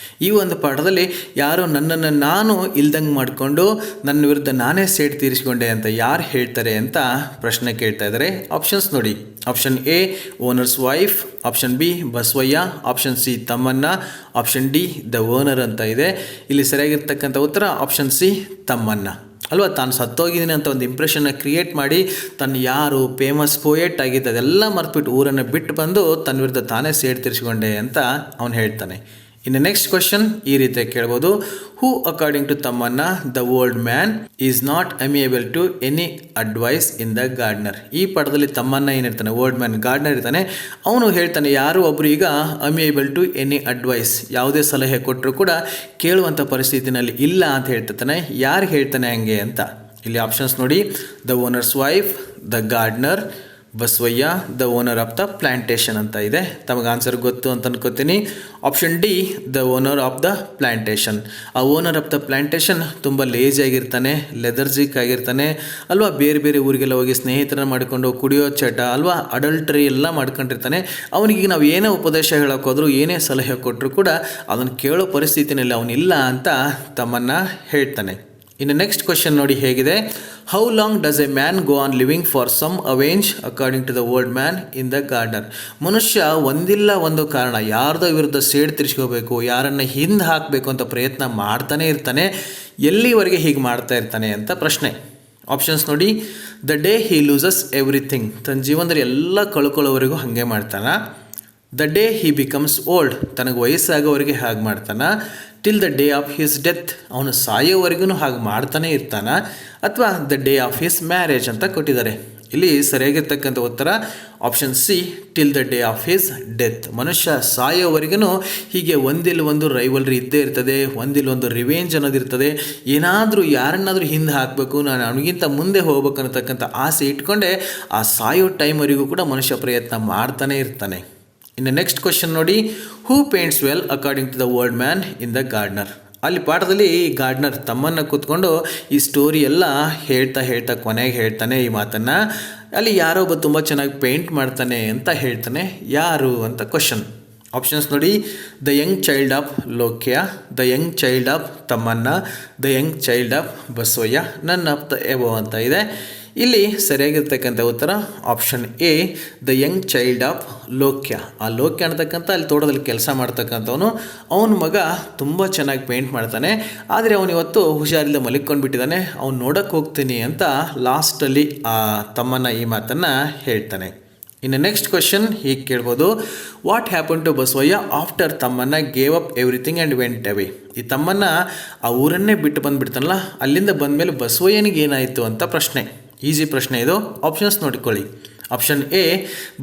ಈ ಒಂದು ಪಾಠದಲ್ಲಿ ಯಾರೋ ನನ್ನನ್ನು ನಾನು ಇಲ್ದಂಗೆ ಮಾಡಿಕೊಂಡು ನನ್ನ ವಿರುದ್ಧ ನಾನೇ ಸೇಡ್ ತೀರಿಸಿಕೊಂಡೆ ಅಂತ ಯಾರು ಹೇಳ್ತಾರೆ ಅಂತ ಪ್ರಶ್ನೆ ಕೇಳ್ತಾ ಇದ್ದಾರೆ. ಆಪ್ಷನ್ಸ್ ನೋಡಿ. Option A owners wife, option B Basavayya, option C ತಮ್ಮನ್ನ, ಆಪ್ಷನ್ ಡಿ ದ ಓನರ್ ಅಂತ ಇದೆ. ಇಲ್ಲಿ ಸರಿಯಾಗಿರ್ತಕ್ಕಂಥ ಉತ್ತರ ಆಪ್ಷನ್ ಸಿ ತಮ್ಮನ್ನ ಅಲ್ವಾ. ತಾನು ಸತ್ತೋಗಿದ್ದೀನಿ ಅಂತ ಒಂದು ಇಂಪ್ರೆಷನ್ನ ಕ್ರಿಯೇಟ್ ಮಾಡಿ ತನ್ನ ಯಾರು ಫೇಮಸ್ ಪೋಯೆಟ್ ಆಗಿದ್ದು ಅದೆಲ್ಲ ಮರ್ತ್ಬಿಟ್ಟು ಊರನ್ನು ಬಿಟ್ಟು ಬಂದು ತನ್ನ ವಿರುದ್ಧ ತಾನೇ ಸೇಡ್ ತೀರಿಸಿಕೊಂಡೆ ಅಂತ ಅವನು ಹೇಳ್ತಾನೆ. ಇನ್ನು ನೆಕ್ಸ್ಟ್ ಕ್ವಶನ್ ಈ ರೀತಿ ಕೇಳ್ಬೋದು. Who according to Tammanna the old man is not amiable to any advice in the gardener. ಈ ಪದದಲ್ಲಿ ತಮ್ಮನ್ನ ಏನಿರ್ತಾನೆ, ಓಲ್ಡ್ ಮ್ಯಾನ್ ಗಾರ್ಡ್ನರ್ ಇರ್ತಾನೆ, ಅವನು ಹೇಳ್ತಾನೆ ಯಾರು ಒಬ್ಬರು ಈಗ ಅಮಿಯೇಬಲ್ ಟು ಎನಿ ಅಡ್ವೈಸ್, ಯಾವುದೇ ಸಲಹೆ ಕೊಟ್ಟರು ಕೂಡ ಕೇಳುವಂಥ ಪರಿಸ್ಥಿತಿನಲ್ಲಿ ಇಲ್ಲ ಅಂತ ಹೇಳ್ತಿರ್ತಾನೆ. ಯಾರು ಹೇಳ್ತಾನೆ ಹಂಗೆ ಅಂತ ಇಲ್ಲಿ ಆಪ್ಷನ್ಸ್ ನೋಡಿ. The owner's wife, the Gardner, Basavayya, the owner of the plantation ಅಂತ ಇದೆ. ತಮಗೆ ಆನ್ಸರ್ ಗೊತ್ತು ಅಂತ ಅನ್ಕೋತೀನಿ. Option D the owner of the plantation. ಆ ಓನರ್ ಆಫ್ ದ ಪ್ಲಾಂಟೇಶನ್ ತುಂಬ ಲೇಜಿ ಆಗಿರ್ತಾನೆ, ಲೆದರ್ಜಿಕ್ ಆಗಿರ್ತಾನೆ ಅಲ್ವಾ. ಬೇರೆ ಬೇರೆ ಊರಿಗೆಲ್ಲ ಹೋಗಿ ಸ್ನೇಹಿತರನ್ನ ಮಾಡಿಕೊಂಡು ಕುಡಿಯೋ ಚಟ ಅಲ್ವಾ, ಅಡಲ್ಟ್ರಿ ಎಲ್ಲ ಮಾಡ್ಕೊಂಡಿರ್ತಾನೆ. ಅವನಿಗೆ ನಾವು ಏನೇ ಉಪದೇಶ ಹೇಳೋಕ್ಕೋದ್ರೂ ಏನೇ ಸಲಹೆ ಕೊಟ್ಟರು ಕೂಡ ಅದನ್ನು ಕೇಳೋ ಪರಿಸ್ಥಿತಿನಲ್ಲಿ ಅವನಿಲ್ಲ ಅಂತ ತಮ್ಮನ್ನ ಹೇಳ್ತಾನೆ. ಇನ್ನು ನೆಕ್ಸ್ಟ್ ಕ್ವಶನ್ ನೋಡಿ ಹೇಗಿದೆ. How long does a man go on living for some avenge according to the old man in the gardener. ಮನುಷ್ಯ ಒಂದಿಲ್ಲ ಒಂದು ಕಾರಣ ಯಾರ್ದೋ ವಿರುದ್ಧ ಸೇಡ್ ತಿರ್ಸ್ಕೋಬೇಕು, ಯಾರನ್ನು ಹಿಂದೆ ಹಾಕಬೇಕು ಅಂತ ಪ್ರಯತ್ನ ಮಾಡ್ತಾನೆ ಇರ್ತಾನೆ. ಎಲ್ಲಿವರೆಗೆ ಹೀಗೆ ಮಾಡ್ತಾ ಇರ್ತಾನೆ ಅಂತ ಪ್ರಶ್ನೆ. ಆಪ್ಷನ್ಸ್ ನೋಡಿ. The day he loses everything, ತನ್ನ ಜೀವನದಲ್ಲಿ ಎಲ್ಲ ಕಳ್ಕೊಳ್ಳೋವರೆಗೂ ಹಾಗೆ ಮಾಡ್ತಾನೆ. The day he becomes old, ತನಗೆ ವಯಸ್ಸಾಗೋವರೆಗೆ ಹಾಗೆ ಮಾಡ್ತಾನೆ. Till the day of his death, ಅವನು ಸಾಯೋವರೆಗೂ ಹಾಗೆ ಮಾಡ್ತಾನೆ ಇರ್ತಾನೆ. ಅಥವಾ the day of his marriage ಅಂತ ಕೊಟ್ಟಿದ್ದಾರೆ. ಇಲ್ಲಿ ಸರಿಯಾಗಿರ್ತಕ್ಕಂಥ ಉತ್ತರ option C, till the day of his death. ಮನುಷ್ಯ ಸಾಯೋವರೆಗೂ ಹೀಗೆ ಒಂದಿಲ್ಲ ಒಂದು ರೈವಲ್ರಿ ಇದ್ದೇ ಇರ್ತದೆ, ಒಂದಿಲ್ಲ ಒಂದು ರಿವೆಂಜ್ ಅನ್ನೋದಿರ್ತದೆ. ಏನಾದರೂ ಯಾರನ್ನಾದರೂ ಹಿಂದೆ ಹಾಕಬೇಕು, ನಾನು ಅವನಿಗಿಂತ ಮುಂದೆ ಹೋಗ್ಬೇಕು ಅನ್ನತಕ್ಕಂಥ ಆಸೆ ಇಟ್ಕೊಂಡೆ ಆ ಸಾಯೋ ಟೈಮ್ವರೆಗೂ ಕೂಡ ಮನುಷ್ಯ ಪ್ರಯತ್ನ ಮಾಡ್ತಾನೆ ಇರ್ತಾನೆ. ಇನ್ನು ನೆಕ್ಸ್ಟ್ ಕ್ವಶನ್ ನೋಡಿ. Who paints well according to the old man in the gardener. ಅಲ್ಲಿ ಪಾಠದಲ್ಲಿ ಗಾರ್ಡ್ನರ್ ತಮ್ಮನ್ನು ಕೂತ್ಕೊಂಡು ಈ ಸ್ಟೋರಿ ಎಲ್ಲ ಹೇಳ್ತಾ ಕೊನೆಗೆ ಹೇಳ್ತಾನೆ ಈ ಮಾತನ್ನು. ಅಲ್ಲಿ ಯಾರೋ ಒಬ್ಬ ತುಂಬ ಚೆನ್ನಾಗಿ ಪೇಂಟ್ ಮಾಡ್ತಾನೆ ಅಂತ ಹೇಳ್ತಾನೆ. ಯಾರು ಅಂತ ಕ್ವಶನ್. ಆಪ್ಷನ್ಸ್ ನೋಡಿ. The young child of Lokya, the young child of Tammanna, the young child of Basavayya, none of the above ಅಂತ ಇದೆ. ಇಲ್ಲಿ ಸರಿಯಾಗಿರ್ತಕ್ಕಂಥ ಉತ್ತರ option A, the young child of Lokya. ಆ ಲೋಕ್ಯ ಅಂತಕ್ಕಂಥ ಅಲ್ಲಿ ತೋಟದಲ್ಲಿ ಕೆಲಸ ಮಾಡ್ತಕ್ಕಂಥವನು, ಅವನ ಮಗ ತುಂಬ ಚೆನ್ನಾಗಿ ಪೇಂಟ್ ಮಾಡ್ತಾನೆ. ಆದರೆ ಅವನು ಇವತ್ತು ಹುಷಾರಿಲ್ಲದೆ ಮಲಿಕೊಂಡು ಬಿಟ್ಟಿದ್ದಾನೆ. ಅವ್ನು ನೋಡೋಕ್ಕೆ ಹೋಗ್ತೀನಿ ಅಂತ ಲಾಸ್ಟಲ್ಲಿ ಆ ತಮ್ಮನ್ನ ಈ ಮಾತನ್ನು ಹೇಳ್ತಾನೆ. ಇನ್ನು ನೆಕ್ಸ್ಟ್ ಕ್ವಶನ್ ಹೀಗೆ ಕೇಳ್ಬೋದು, what happen to Basavayya after Tammanna gave up everything and went away. ಈ ತಮ್ಮನ್ನ ಆ ಊರನ್ನೇ ಬಿಟ್ಟು ಬಂದುಬಿಡ್ತಾನಲ್ಲ, ಅಲ್ಲಿಂದ ಬಂದಮೇಲೆ ಬಸವಯ್ಯನಿಗೆ ಏನಾಯಿತು ಅಂತ ಪ್ರಶ್ನೆ. ಈಸಿ ಪ್ರಶ್ನೆ ಇದು. ಆಪ್ಷನ್ಸ್ ನೋಡಿಕೊಳ್ಳಿ. Option A,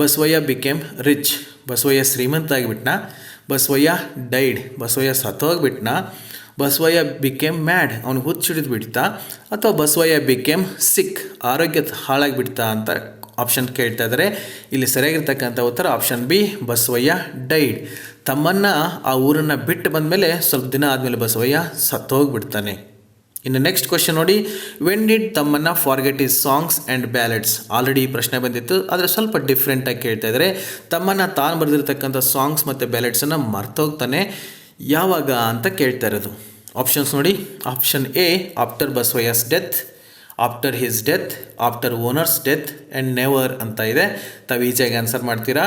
Basavayya became rich, Basavayya ಶ್ರೀಮಂತ ಆಗಿಬಿಟ್ನ. ಬಸವಯ್ಯ ಡೈಡ್, ಬಸವಯ್ಯ ಸತ್ತೋಗ್ಬಿಟ್ನ. ಬಸವಯ್ಯ ಬಿಕೇಮ್ ಮ್ಯಾಡ್, ಅವನು ಹುಚ್ಚಿಡಿದು ಬಿಡ್ತಾ. ಅಥವಾ ಬಸವಯ್ಯ ಬಿಕೇಮ್ ಸಿಕ್, ಆರೋಗ್ಯ ಹಾಳಾಗಿಬಿಡ್ತಾ ಅಂತ ಆಪ್ಷನ್ ಕೇಳ್ತಾ ಇದ್ದಾರೆ. ಇಲ್ಲಿ ಸರಿಯಾಗಿರ್ತಕ್ಕಂಥ ಉತ್ತರ ಆಪ್ಷನ್ ಬಿ, ಬಸವಯ್ಯ ಡೈಡ್. ತಮ್ಮನ್ನು ಆ ಊರನ್ನು ಬಿಟ್ಟು ಬಂದಮೇಲೆ ಸ್ವಲ್ಪ ದಿನ ಆದಮೇಲೆ ಬಸವಯ್ಯ ಸತ್ತೋಗ್ಬಿಡ್ತಾನೆ. ಇನ್ನು ನೆಕ್ಸ್ಟ್ ಕ್ವಶನ್ ನೋಡಿ, when did Tammanna forget his songs and ballads. Already ಈ ಪ್ರಶ್ನೆ ಬಂದಿತ್ತು, ಆದರೆ ಸ್ವಲ್ಪ ಡಿಫ್ರೆಂಟಾಗಿ ಕೇಳ್ತಾ ಇದ್ದಾರೆ. ತಮ್ಮನ್ನ ತಾನು ಬರೆದಿರ್ತಕ್ಕಂಥ ಸಾಂಗ್ಸ್ ಮತ್ತು ಬ್ಯಾಲೆಡ್ಸನ್ನು ಮರ್ತೋಗ್ತಾನೆ ಯಾವಾಗ ಅಂತ ಕೇಳ್ತಾ ಇರೋದು. ಆಪ್ಷನ್ಸ್ ನೋಡಿ. Option A, after Basavayya's death, after his death, after owner's death and never ಅಂತ ಇದೆ. ತಾವು ಈಸಿಯಾಗಿ ಆನ್ಸರ್ ಮಾಡ್ತೀರಾ.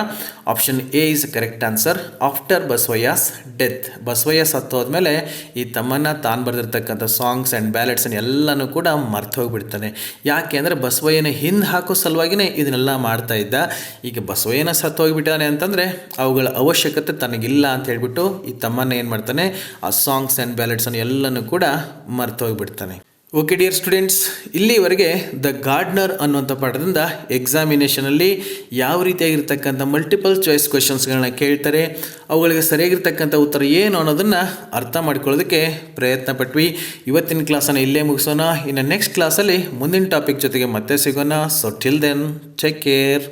Option A is correct answer, after Basavayya's death. Basavayya ಸತ್ತೋದ್ಮೇಲೆ ಈ ತಮ್ಮನ್ನ ತಾನು ಬರೆದಿರ್ತಕ್ಕಂಥ ಸಾಂಗ್ಸ್ ಆ್ಯಂಡ್ ಬ್ಯಾಲೆಡ್ಸನ್ನು ಎಲ್ಲನೂ ಕೂಡ ಮರ್ತು ಹೋಗಿಬಿಡ್ತಾನೆ. ಯಾಕೆ ಅಂದರೆ ಬಸವಯ್ಯನ ಹಿಂದೆ ಹಾಕೋ ಸಲುವಾಗಿಯೇ ಇದನ್ನೆಲ್ಲ ಮಾಡ್ತಾ ಇದ್ದ. ಈಗ ಬಸವಯ್ಯನ ಸತ್ತು ಹೋಗಿಬಿಟ್ಟಾನೆ ಅಂತಂದರೆ ಅವುಗಳ ಅವಶ್ಯಕತೆ ತನಗಿಲ್ಲ ಅಂತ ಹೇಳ್ಬಿಟ್ಟು ಈ ತಮ್ಮನ್ನ ಏನು ಮಾಡ್ತಾನೆ, ಆ ಸಾಂಗ್ಸ್ ಆ್ಯಂಡ್ ಬ್ಯಾಲೆಡ್ಸನ್ನು ಎಲ್ಲನೂ ಕೂಡ ಮರ್ತು ಹೋಗಿಬಿಡ್ತಾನೆ. ಓಕೆ ಡಿಯರ್ ಸ್ಟೂಡೆಂಟ್ಸ್, ಇಲ್ಲಿವರೆಗೆ ದ ಗಾರ್ಡ್ನರ್ ಅನ್ನುವಂಥ ಪಾಠದಿಂದ ಎಕ್ಸಾಮಿನೇಷನಲ್ಲಿ ಯಾವ ರೀತಿಯಾಗಿರ್ತಕ್ಕಂಥ ಮಲ್ಟಿಪಲ್ ಚಾಯ್ಸ್ ಕ್ವೆಶನ್ಸ್ಗಳನ್ನ ಕೇಳ್ತಾರೆ, ಅವುಗಳಿಗೆ ಸರಿಯಾಗಿರ್ತಕ್ಕಂಥ ಉತ್ತರ ಏನು ಅನ್ನೋದನ್ನು ಅರ್ಥ ಮಾಡ್ಕೊಳ್ಳೋದಕ್ಕೆ ಪ್ರಯತ್ನ ಪಟ್ವಿ. ಇವತ್ತಿನ ಕ್ಲಾಸನ್ನು ಇಲ್ಲೇ ಮುಗಿಸೋಣ. ಇನ್ನು ನೆಕ್ಸ್ಟ್ ಕ್ಲಾಸಲ್ಲಿ ಮುಂದಿನ ಟಾಪಿಕ್ ಜೊತೆಗೆ ಮತ್ತೆ ಸಿಗೋಣ. So till then take care.